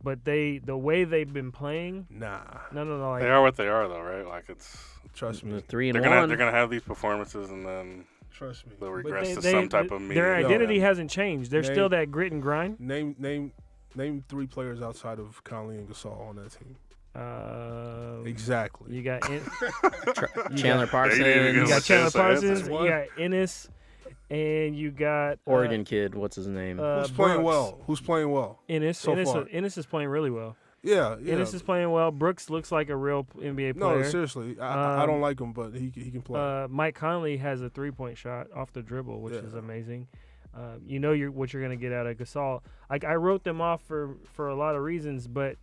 But the way they've been playing. No. Like, they are what they are, though, right? Like it's. Trust me. 3-1. They're gonna have these performances and then. Trust me. They'll regress to some type of media. Their identity hasn't changed. They're still that grit and grind. Name 3 players outside of Conley and Gasol on that team. Exactly. You got Chandler Parsons. You got Chandler Parsons. You got Ennis, and you got Oregon kid. What's his name? Who's playing well? Ennis. So far. Ennis is playing really well. Yeah. Ennis is playing well. Brooks looks like a real NBA player. No, seriously. I don't like him, but he can play. Mike Conley has a 3-point shot off the dribble, which is amazing. What you're going to get out of Gasol. I wrote them off for a lot of reasons, but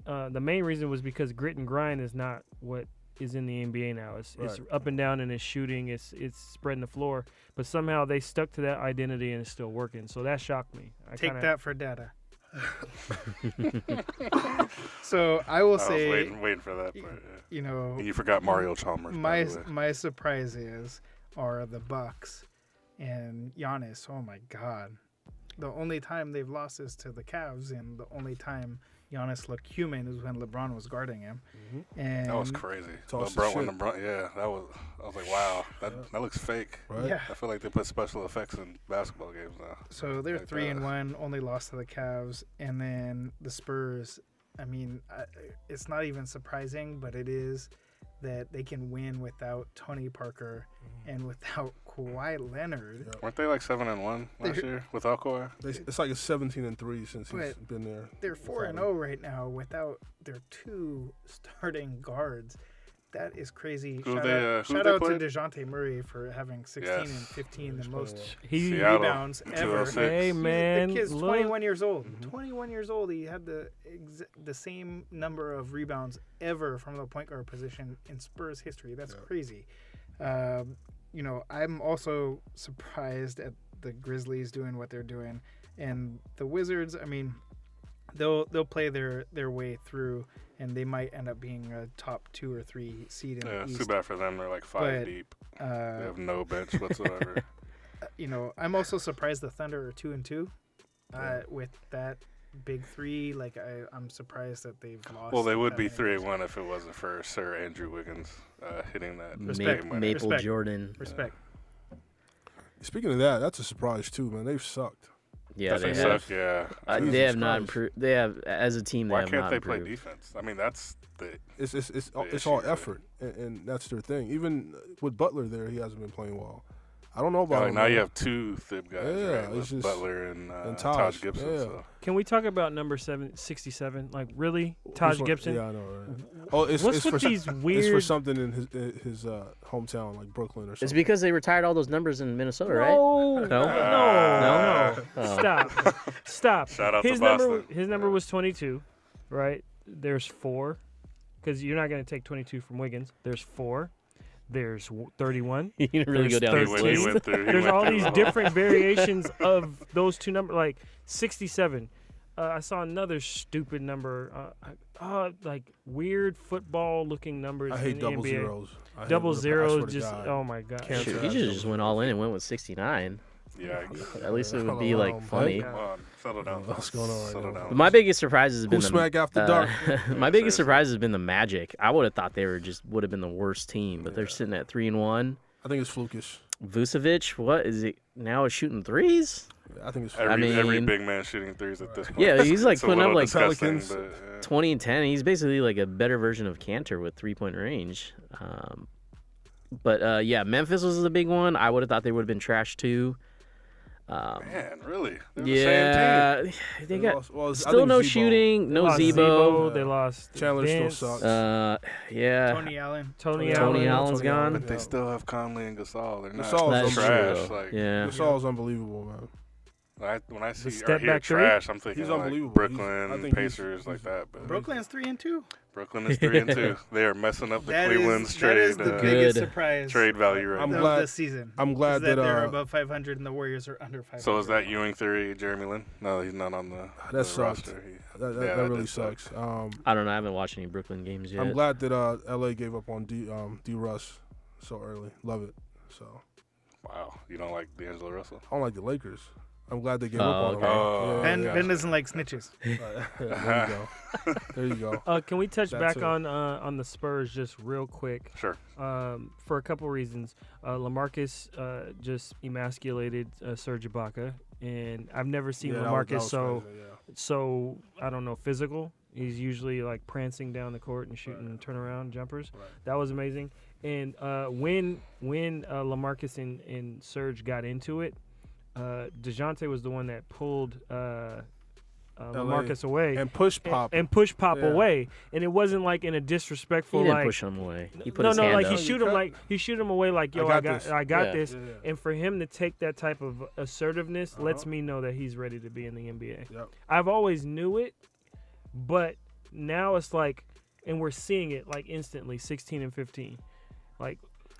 the main reason was because grit and grind is not what is in the NBA now. It's up and down, and it's shooting. It's spreading the floor. But somehow they stuck to that identity, and it's still working. So that shocked me. Take that for data. So I will say, I was waiting for that. But, you forgot Mario Chalmers. My surprises are the Bucks. And Giannis, oh my God. The only time they've lost is to the Cavs, and the only time Giannis looked human is when LeBron was guarding him. Mm-hmm. And that was crazy. I was like, wow, that looks fake. Right? Yeah. I feel like they put special effects in basketball games now. So they're 3-1, only lost to the Cavs, and then the Spurs. I mean, it's not even surprising, but it is that they can win without Tony Parker and without Kawhi Leonard. Yep. Weren't they like 7-1 last year without Kawhi? It's like a 17-3 since he's been there. They're 4-0 right now without their 2 starting guards. That is crazy. Shout out to DeJounte Murray for having 16 and 15, the most rebounds ever. Hey, man. The kid's 21 years old. 21 years old. He had the same number of rebounds ever from the point guard position in Spurs history. That's crazy. I'm also surprised at the Grizzlies doing what they're doing. And the Wizards, I mean, they'll play their way through, and they might end up being a top 2 or 3 seed in the East. Too bad for them. They're like 5 deep. They have no bench whatsoever. I'm also surprised the Thunder are 2-2 with that big 3. Like I'm surprised that they've lost. Well, they would be 3-1 if it wasn't for Sir Andrew Wiggins hitting that game winner. Maple Jordan. Respect. Speaking of that, that's a surprise too, man. They've sucked. Yeah, they have. They have not improved. They have, as a team, they have not improved. Why can't they play defense? I mean, that's the. It's all effort, and that's their thing. Even with Butler there, he hasn't been playing well. I don't know about him. Now you have 2 Thib guys, right? It's just Butler and Taj Gibson. Yeah. So. Can we talk about number 67? Like, really? Taj Gibson? Yeah, I know, right? Oh, it's for these weird... It's for something in his hometown, like Brooklyn or something. It's because they retired all those numbers in Minnesota, right? No. Stop. Shout out to Boston. His number was 22, right? There's 4, because you're not going to take 22 from Wiggins. There's 4. There's 31. You didn't really go down the list. There's all these different variations of those 2 numbers. Like 67. I saw another stupid number. Like weird football-looking numbers I hate in the double NBA. zeros. I hate Double I swear zeros, to just God. oh my god. Can't Shoot, do he that. just went all in and went with 69. Yeah. At least it would be like funny. Come on, settle down. What's going on right Settle now? down. But my biggest surprise has been HoopSmack after dark. my biggest surprise has been the Magic. I would have thought they would have been the worst team, but they're sitting at 3-1. I think it's flukish. Vucevic, what is it now? Is shooting threes? I think it's Every mean- big man shooting threes at this point. Yeah, he's like It's a putting up little like disgusting, Pelicans. but, 20 and 10. He's basically like a better version of Cantor with 3-point range. But yeah, Memphis was the big one. I would have thought they would have been trash too. Man, really? They're Yeah, they got lost- well, I still think no Zebo. shooting, They no lost Zebo. They lost Chandler still Vince, sucks. Yeah, Tony Allen. Tony Tony Allen. Allen's gone. But they still have Conley and Gasol. They're not Gasol's That's true. trash. though. Like, Yeah, Gasol's unbelievable, man. when I see or step hear back three? trash, I'm thinking He's like unbelievable. Brooklyn, I think Pacers, like that. But Brooklyn's 3-2. Brooklyn is 3-2. They are messing up the That Cleveland's that is trade the biggest Good. surprise trade value right I'm now. of glad- the season. I'm glad is that that, they're above 500 and the Warriors are under 500. So is that Ewing theory, Jeremy Lin? No, he's not on the That sucked. roster. That Yeah, really did suck. sucks. I don't know. I haven't watched any Brooklyn games yet. I'm glad that LA gave up on D Russ so early. Love it. So Wow, you don't like D'Angelo Russell? I don't like the Lakers. I'm glad they gave Oh, up on okay. him. Oh. Ben, yeah. Ben doesn't like snitches. There you go. There you go. Can we touch That back too. on the Spurs just real quick? Sure. For a couple reasons. LaMarcus just emasculated Serge Ibaka, and I've never seen Yeah, that LaMarcus was crazy, yeah. so I don't know, physical. He's usually like prancing down the court and shooting turnaround jumpers. Right. That was amazing. And when LaMarcus and Serge got into it, DeJounte was the one that pulled LaMarcus away And push pop. and push Pop Yeah. away. And it wasn't like in a he disrespectful didn't like push him away. He put no, his no, hand like up. he shoot him away like, yo, I I got got this. Yeah. this. Yeah. And for him to take that type of assertiveness lets Uh-huh. me know that he's ready to be in the NBA. Yep. I've always knew it, but now it's like, and we're seeing it like instantly, 16 and 15. Like,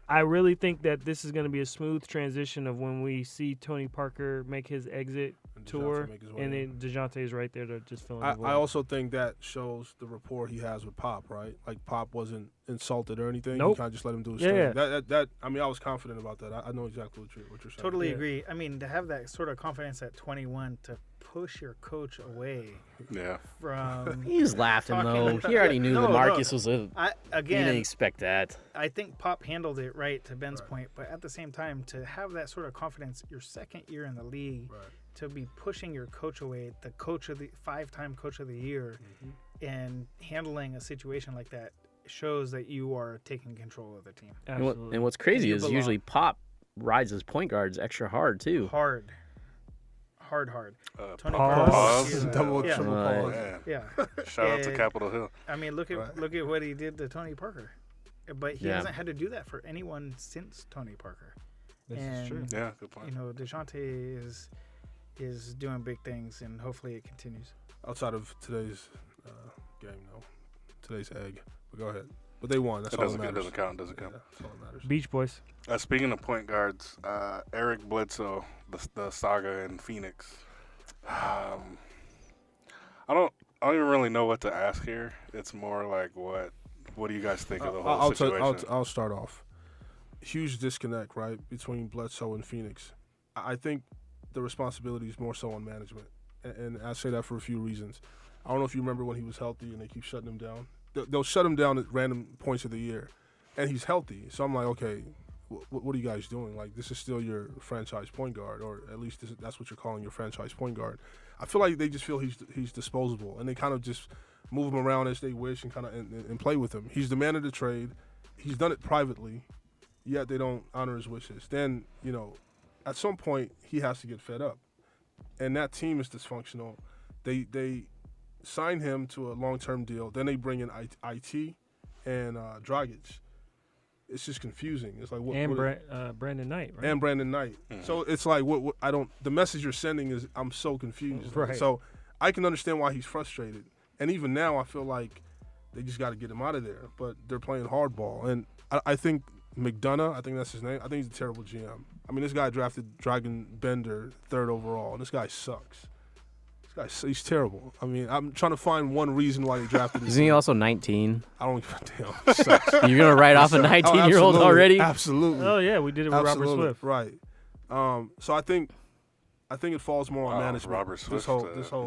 I really think that this is going to be a smooth transition of when we see Tony Parker make his exit And tour, DeJounte make his way and in. then DeJounte is right there to just fill in I the void. also think that shows the rapport he has with Pop, right? Like Pop wasn't insulted or anything. Nope. He kind of just let him do his Yeah. thing. That I mean, I was confident about that. I know exactly what you're saying. Totally Yeah. agree. I mean, to have that sort of confidence at 21 to push your coach away Yeah. from. He was laughing though. Talking- He already knew No, LaMarcus was a. I He didn't again, expect that. I think Pop handled it right to Ben's Right. point, but at the same time, to have that sort of confidence, your second year in the league, Right. to be pushing your coach away, the coach of the 5-time coach of the year, Mm-hmm. and handling a situation like that shows that you are taking control of the team. Absolutely. And what's crazy you is belong. usually Pop rides his point guards extra hard too. Hard. Tony Pause. Pause. is, Double, yeah. triple Right. pause. Man. Yeah. Shout out to And- Capitol Hill. I mean, look at Right. what he did to Tony Parker, but he Yeah. hasn't had to do that for anyone since Tony Parker. This is and true. Yeah, good point. You know, DeJounte is doing big things, and hopefully it continues. Outside of today's game, though. Today's egg. But go ahead. But they won. That's It all doesn't, that it matters. doesn't count. Doesn't Yeah, count. that's all that matters. Beach Boys. Speaking of point guards, Eric Bledsoe, the saga in Phoenix. I don't even really know what to ask here. It's more like what do you guys think of the whole situation? I'll start off. Huge disconnect, right, between Bledsoe and Phoenix. I think the responsibility is more so on management, and I say that for a few reasons. I don't know if you remember when he was healthy and they keep shutting him down. They'll shut him down at random points of the year, and he's healthy. So I'm like, okay, what are you guys doing? Like, this is still your franchise point guard, or at least that's what you're calling your franchise point guard. I feel like they just feel he's disposable, and they kind of just move him around as they wish and kind of and play with him. He's the man of the trade. He's done it privately, yet they don't honor his wishes. Then, at some point he has to get fed up, and that team is dysfunctional. They sign him to a long-term deal. Then they bring in IT and Dragic. It's just confusing. It's like Brandon Knight, right? and Brandon Knight. Mhm. So it's like what I don't. The message you're sending is I'm so confused. Right. So I can understand why he's frustrated. And even now, I feel like they just got to get him out of there. But they're playing hardball, and I think McDonough. I think that's his name. I think he's a terrible GM. I mean, this guy drafted Dragon Bender 3rd overall, and this guy sucks. He's terrible. I mean, I'm trying to find one reason why they drafted this. Isn't he also 19? I don't give a damn. Sucks. You're gonna write off a 19-year-old already? Absolutely. Oh yeah, we did it with Robert Swift. Right. So I think it falls more on management. Robert Swift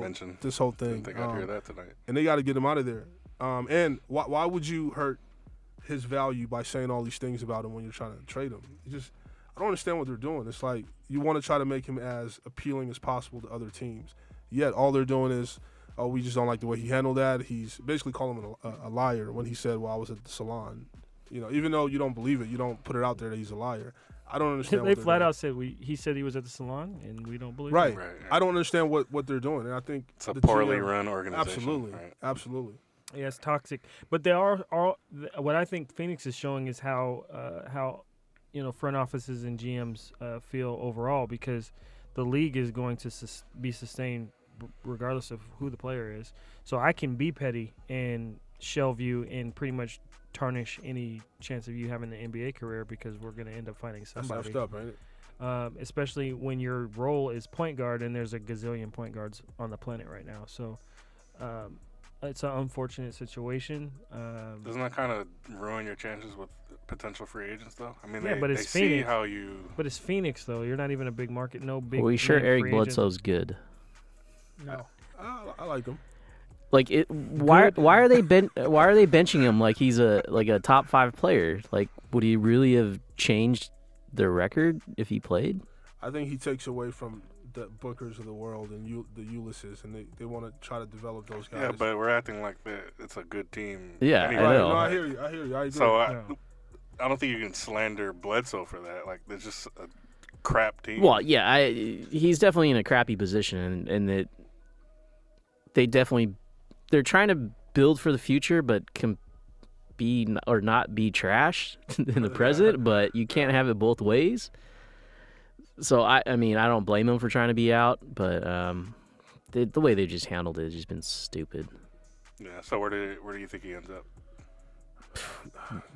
mentioned. This whole thing. Didn't think I'd hear that tonight. And they got to get him out of there. And why would you hurt his value by saying all these things about him when you're trying to trade him? I don't understand what they're doing. It's like you want to try to make him as appealing as possible to other teams. Yet all they're doing is, oh, we just don't like the way he handled that. He's basically calling him a liar when he said, well, I was at the salon. Even though you don't believe it, you don't put it out there that he's a liar. I don't understand. They flat out said he said he was at the salon, and we don't believe it. Right. I don't understand what they're doing, and I think it's a poorly run organization. Absolutely. Yeah, it's toxic. But they are what I think Phoenix is showing is how front offices and GMs feel overall, because the league is going to be sustained regardless of who the player is. So I can be petty and shelve you and pretty much tarnish any chance of you having an NBA career, because we're going to end up finding somebody. That's messed up, ain't it? Especially when your role is point guard and there's a gazillion point guards on the planet right now. So it's an unfortunate situation. Doesn't that kind of ruin your chances with potential free agents, though? I mean, but they it's see Phoenix. how you. But it's Phoenix, though. You're not even a big market. No big. Well, we sure name Eric free agent. Bledsoe's good. No. I like him. Like why are they benching him like he's a top 5 player? Like, would he really have changed their record if he played? I think he takes away from the Bookers of the world and the Ulysses, and they want to try to develop those guys. Yeah, but we're acting like it's a good team. Yeah, anyway. I know. No, I hear you. I agree. So I don't think you can slander Bledsoe for that. Like, there's just a crap team. Well, yeah, he's definitely in a crappy position, and that they're trying to build for the future, but can be or not be trash in the present. But you can't have it both ways. So I mean, I don't blame him for trying to be out, but the way they just handled it has just been stupid. Yeah. So where do you think he ends up?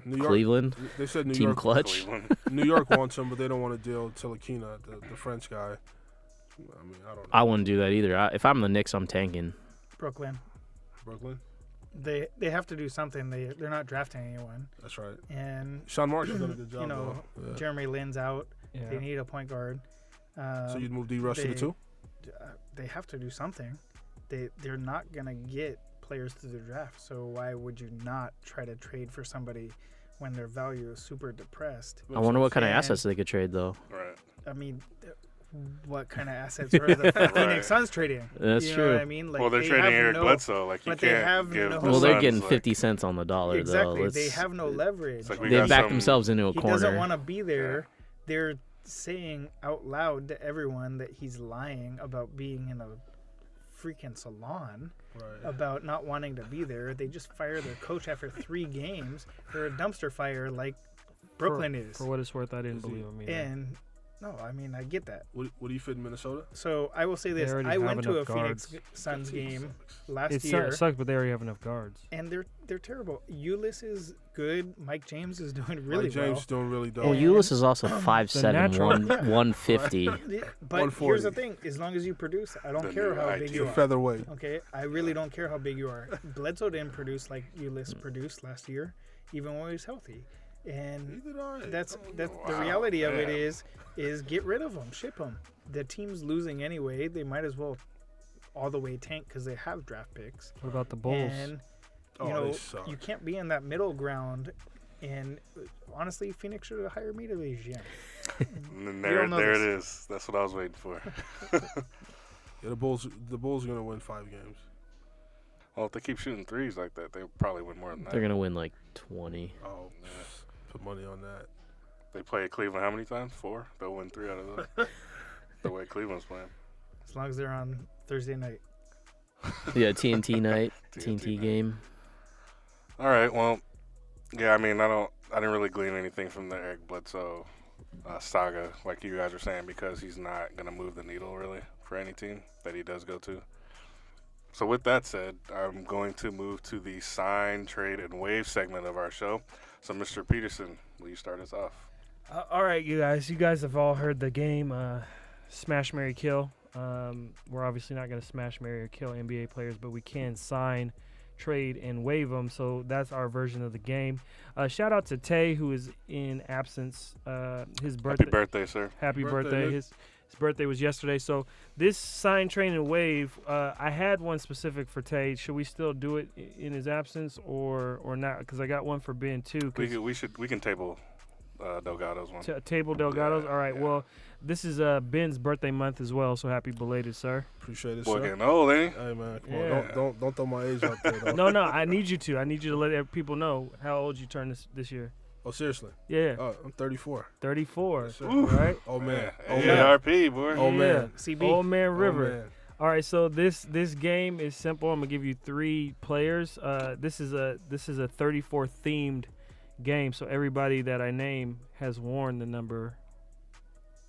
New York, Cleveland. They said New Team York. clutch. New York wants him, but they don't want to deal Tilakina, the French guy. I mean, I don't know. I wouldn't do that either. If I'm the Knicks, I'm tanking. Brooklyn. They have to do something. They're not drafting anyone. That's right. And Sean Marks has done a good job. Jeremy Lin's out. Yeah. They need a point guard. So you'd move D. Rush to the 2? They have to do something. They're not gonna get players to the draft. So why would you not try to trade for somebody when their value is super depressed? I wonder what kind of assets they could trade, though. Right. I mean, what kind of assets are the Phoenix Suns trading? That's you true. know what I mean? Like, Well, they're trading Eric Bledsoe. Like, you but they have can't give no- the Well, they're Suns, getting like, 50 cents on the dollar, Exactly. though. They have no leverage. It's like we They got backed some- themselves into a He corner. doesn't want to be there. They're saying out loud to everyone that he's lying about being in a freaking salon, about not wanting to be there. They just fired their coach after 3 games. They're a dumpster fire like Brooklyn is. For what it's worth, I didn't believe him either. And no, I mean, I get that. Would he fit in Minnesota? So I will say They this: already I have went to a enough Phoenix guards. Suns game last It year, sucks, but they already have enough guards. and they're terrible. Ulyss is good. Mike James is doing really Mike James well. doing really dope. Well, Ulyss is also 5'7", natural. 150. But here's 140. the thing: as long as you produce, I don't The care new how IT. big you are. Featherweight. Okay, I really don't care how big you are. Bledsoe didn't produce like Ulyss produced last year, even when he was healthy. And that's the reality of it is get rid of him, ship him. The team's losing anyway. They might as well all the way tank because they have draft picks. What about the Bulls? And Oh, you know they suck. you can't be in that middle ground. And honestly, Phoenix should have hired me to the GM. And We don't know there it this. is. That's what I was waiting for. Yeah, the Bulls are gonna win 5 games. Well, if they keep shooting threes like that, they probably win more than that. They're going to win like 20. Oh, put money on that. They play Cleveland how many times? 4? They'll win 3 out of those. The way Cleveland's playing. As long as they're on Thursday night. Yeah, TNT night, TNT TNT night. game. All right. Well, yeah. I mean, I didn't really glean anything from the Eric Bledsoe saga, like you guys were saying, because he's not gonna move the needle really for any team that he does go to. So with that said, I'm going to move to the sign, trade, and waive segment of our show. So, Mr. Peterson, will you start us off? All right, you guys. You guys have all heard the game, Smash, Marry, Kill. We're obviously not going to smash, marry, or kill NBA players, but we can sign, trade, and waive them. So that's our version of the game. Shout out to Tay, who is in absence. His birthday. Happy birthday, sir. Happy Birthday, birthday. Nick. His birthday was yesterday. So this sign, train, and waive, I had one specific for Tay. Should we still do it in his absence or not? Because I got one for Ben too. We can table Delgado's one. Table Delgado's. Yeah, All right. yeah. Well, this is Ben's birthday month as well. So happy belated, sir. Appreciate it, Boy, sir. getting old, ain't he? Hey man, come Yeah. on, don't throw my age out there. Though. No, I need you to. I need you to let people know how old you turned this year. Oh, seriously? Yeah, I'm 34. 34. Yes, sir. Right. Oh man. Oh, Oh yeah. man. RP, boy. Oh, Yeah. man. CB. Old Man River. Oh, man. All right, so this game is simple. I'm gonna give you 3 players. This is a 34 themed game, so everybody that I name has worn the number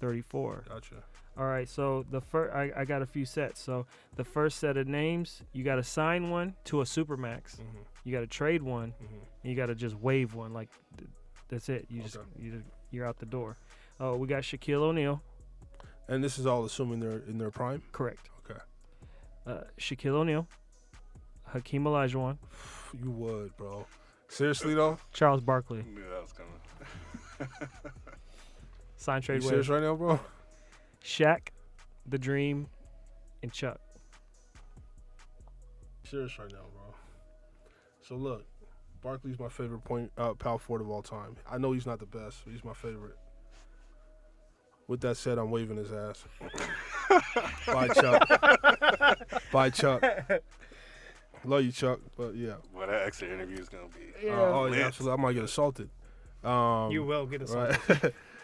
34. Gotcha. All right, so the first I got a few sets. So the first set of names, you got to sign one to a Supermax. Mm-hmm. You got to trade one, Mm-hmm. and you got to just waive one. Like that's it. Okay. You're out the door. Oh, we got Shaquille O'Neal. And this is all assuming they're in their prime. Correct. Okay. Shaquille O'Neal, Hakeem Olajuwon, You would, bro. Seriously though? Charles Barkley. Knew that was coming. Sign, You trade, serious waive. right now, bro? Shaq, The Dream, and Chuck. Serious right now, bro. So look, Barkley's my favorite power forward of all time. I know he's not the best, but he's my favorite. With that said, I'm waving his ass. Bye, Chuck. Bye, Chuck. Love you, Chuck, but yeah. Well, that exit interview is gonna be. Oh, lit. yeah, absolutely. I might get assaulted. You will get us Right.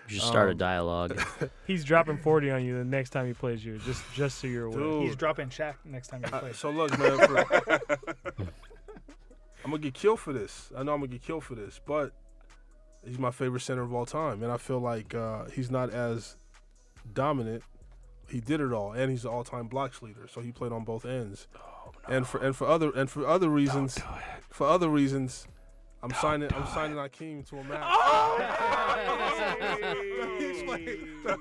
You should start a dialogue. He's dropping 40 on you the next time he plays you. Just so you're aware. Dude. He's dropping Shaq next time he plays. So look, man, I'm gonna get killed for this. I know I'm gonna get killed for this, but he's my favorite center of all time, and I feel like he's not as dominant. He did it all, and he's the all-time blocks leader, so he played on both ends. Oh, no. And for other reasons, Don't do it. for other reasons, I'm signing Hakeem to a max. Let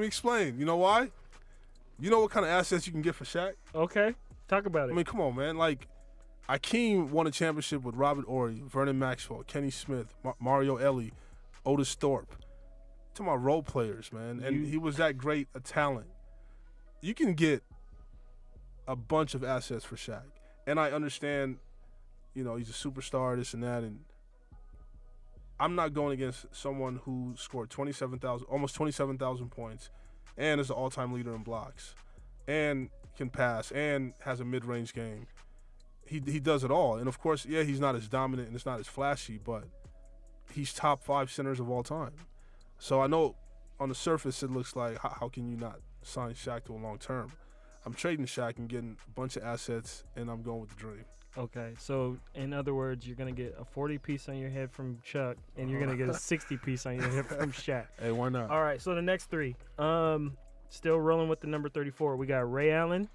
me explain. You know why? You know what kind of assets you can get for Shaq? Okay, talk about it. I mean, come on, man. Like, Hakeem won a championship with Robert Horry, Vernon Maxwell, Kenny Smith, Mario Elie, Otis Thorpe. Talking about role players, man. And he was that great a talent. You can get a bunch of assets for Shaq. And I understand, you know, he's a superstar, this and that. And I'm not going against someone who scored almost 27,000 points and is the all-time leader in blocks and can pass and has a mid-range game. He does it all. And, of course, yeah, he's not as dominant and it's not as flashy, but he's top 5 centers of all time. So I know on the surface it looks like, how can you not sign Shaq to a long term? I'm trading Shaq and getting a bunch of assets, and I'm going with the dream. Okay, so in other words, you're gonna get a 40 piece on your head from Chuck, and you're gonna get a 60 piece on your head from Shaq. Hey, why not? All right, so the next 3. Still rolling with the number 34. We got Ray Allen,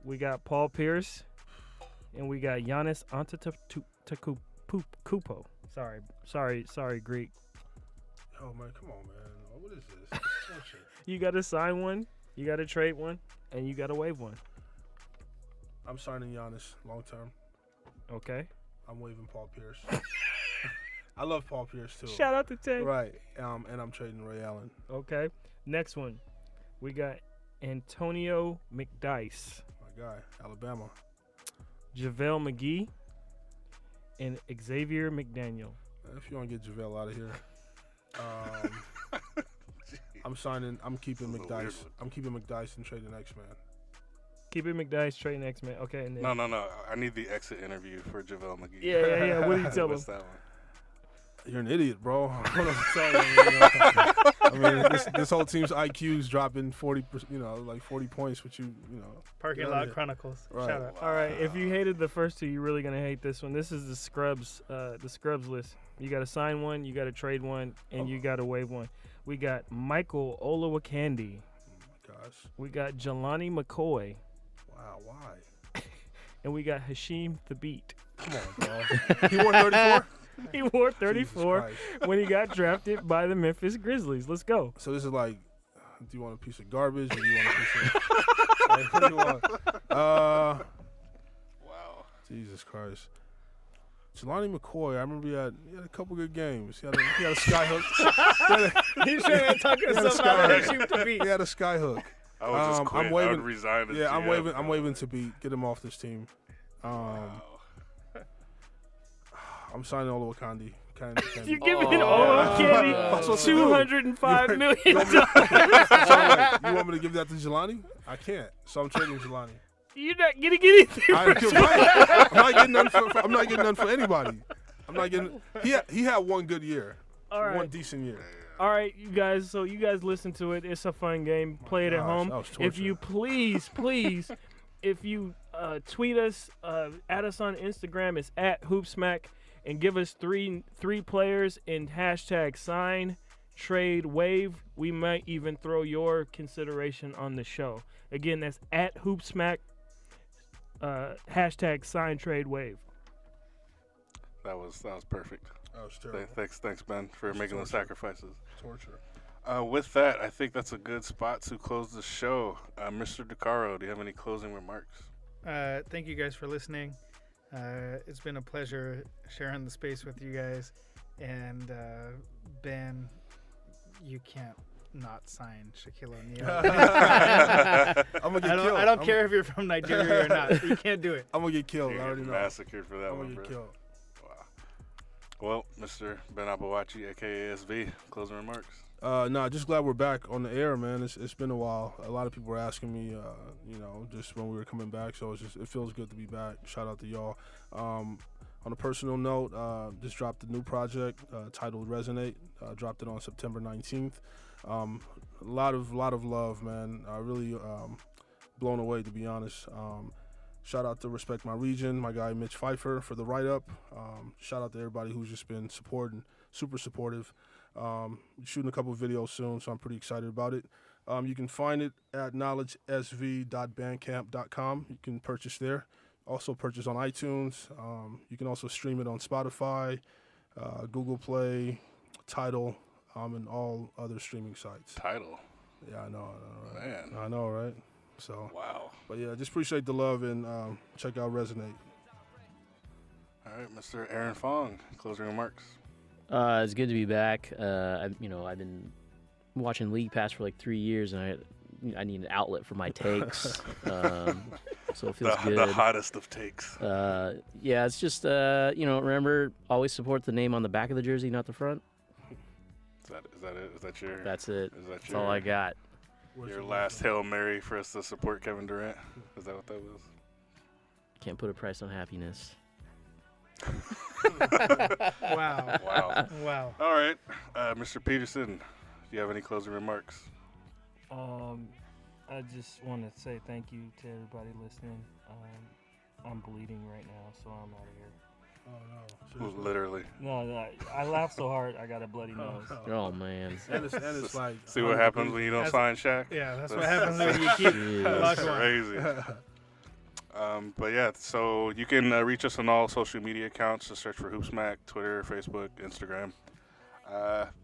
we got Paul Pierce, and we got Giannis Antetokounmpo. Sorry, Greek. Oh, man, come on, man. What is this? Bullshit. You got to sign one, you got to trade one, and you got to waive one. I'm signing Giannis long term. Okay. I'm waving Paul Pierce. I love Paul Pierce, too. Shout out to Tay. Right, and I'm trading Ray Allen. Okay. Next one, we got Antonio McDyess, My guy, Alabama. JaVale McGee, and Xavier McDaniel. If you want to get JaVale out of here. I'm keeping This is a weird McDyess. one. I'm keeping McDyess and trading X-Man. Keep it McDyess, trading X-Men. Okay. And then, No. I need the exit interview for JaVale McGee. Yeah. What do you tell him? What's that one? You're an idiot, bro. I don't know what to tell you. I mean, this whole team's IQ's dropping 40, like 40 points, which you know. Parking get out Lot of here. Chronicles. Right. Shout out. All right. If you hated the first 2, you're really gonna hate this one. This is the scrubs list. You got to sign one, you got to trade one, and you got to waive one. We got Michael Olowokandi. Gosh. We got Jelani McCoy, Wow, why? and we got Hashim Thabit. Come on, bro. He wore 34? He wore Jesus 34 Christ. when he got drafted by the Memphis Grizzlies. Let's go. So this is like Do you want a piece of garbage or do you want a piece of like, what do you want? Wow. Jesus Christ. Jelani McCoy, I remember he had a couple good games. He had a sky hook. He's trying to talk himself out of shoot to beat. He had a sky hook. I would just quit. I'm waving, I would resign as Yeah, GM. I'm waving to beat. Get him off this team. Wow. I'm signing Olo Wakandi. You're giving Olo Candy $205 million. You want me to give that to Jelani? I can't. So I'm trading Jelani. You're not gonna get anything. I'm not getting none I'm not getting none for anybody. I'm not getting. He had one good year. All right. One decent year. All right, you guys. So you guys listen to it. It's a fun game. Play it at home. That was If torture. you please, if you tweet us, add us on Instagram. It's @HoopSmack, and give us three players in hashtag sign, trade, waive. We might even throw your consideration on the show. Again, that's @HoopSmack. Hashtag sign, trade, waive. That was perfect. That was terrible. Thanks, Ben, for making those sacrifices. Torture. With that, I think that's a good spot to close the show. Mr. DeCaro, do you have any closing remarks? Thank you guys for listening. It's been a pleasure sharing the space with you guys. And Ben, you can't not sign Shaquille O'Neal. I'm gonna get killed. I don't care if you're from Nigeria or not. You can't do it. I'm gonna get killed. You're I already know. massacred for that I'm one, gonna get bro. killed. Wow. Well, Mr. Ben Abawachi, aka SV, closing remarks. No, just glad we're back on the air, man. It's been a while. A lot of people were asking me, just when we were coming back. So it feels good to be back. Shout out to y'all. On a personal note, just dropped a new project titled Resonate. Dropped it on September 19th. A lot of love, man. Really blown away, to be honest. Shout out to Respect My Region, my guy Mitch Pfeiffer for the write-up. Shout out to everybody who's just been supporting, super supportive. Shooting a couple of videos soon, so I'm pretty excited about it. You can find it at knowledgesv.bandcamp.com. You can purchase there. Also purchase on iTunes. You can also stream it on Spotify, Google Play, Tidal, and all other streaming sites. Title. Yeah, I know, right? Man. I know, right? So, Wow. but yeah, just appreciate the love and check out Resonate. All right, Mr. Aaron Fong, closing remarks. It's good to be back. I've been watching League Pass for like 3 years, and I need an outlet for my takes. So it feels good. The hottest of takes. Yeah, it's just remember, always support the name on the back of the jersey, not the front. Is that it? Is that your? That's it. Is that That's all I got. Your last Hail Mary for us to support Kevin Durant? Is that what that was? Can't put a price on happiness. Wow. Wow. Wow. All right, Mr. Peterson, do you have any closing remarks? I just want to say thank you to everybody listening. I'm bleeding right now, so I'm out of here. Oh no! Literally. No, I laughed so hard I got a bloody nose. Oh man. And it's like See what happens when you don't sign Shaq? Yeah, that's what happens when you keep Yeah. luck That's on. crazy. But yeah, so you can reach us on all social media accounts. Just search for HoopSmack, Twitter, Facebook, Instagram.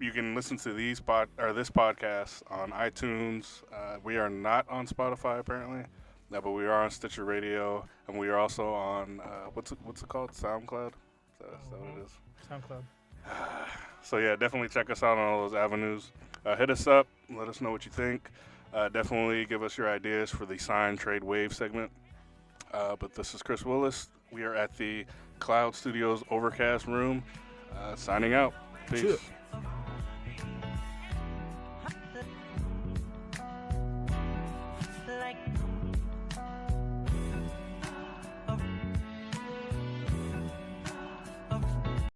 You can listen to this podcast on iTunes. We are not on Spotify apparently, but we are on Stitcher Radio, and we are also on what's it called? SoundCloud. Is that what it is? SoundCloud. So yeah, definitely check us out on all those avenues. Hit us up. Let us know what you think. Definitely give us your ideas for the sign, trade, wave segment. But this is Chris Willis. We are at the Cloud Studios Overcast room. Signing out. Peace. Cheers.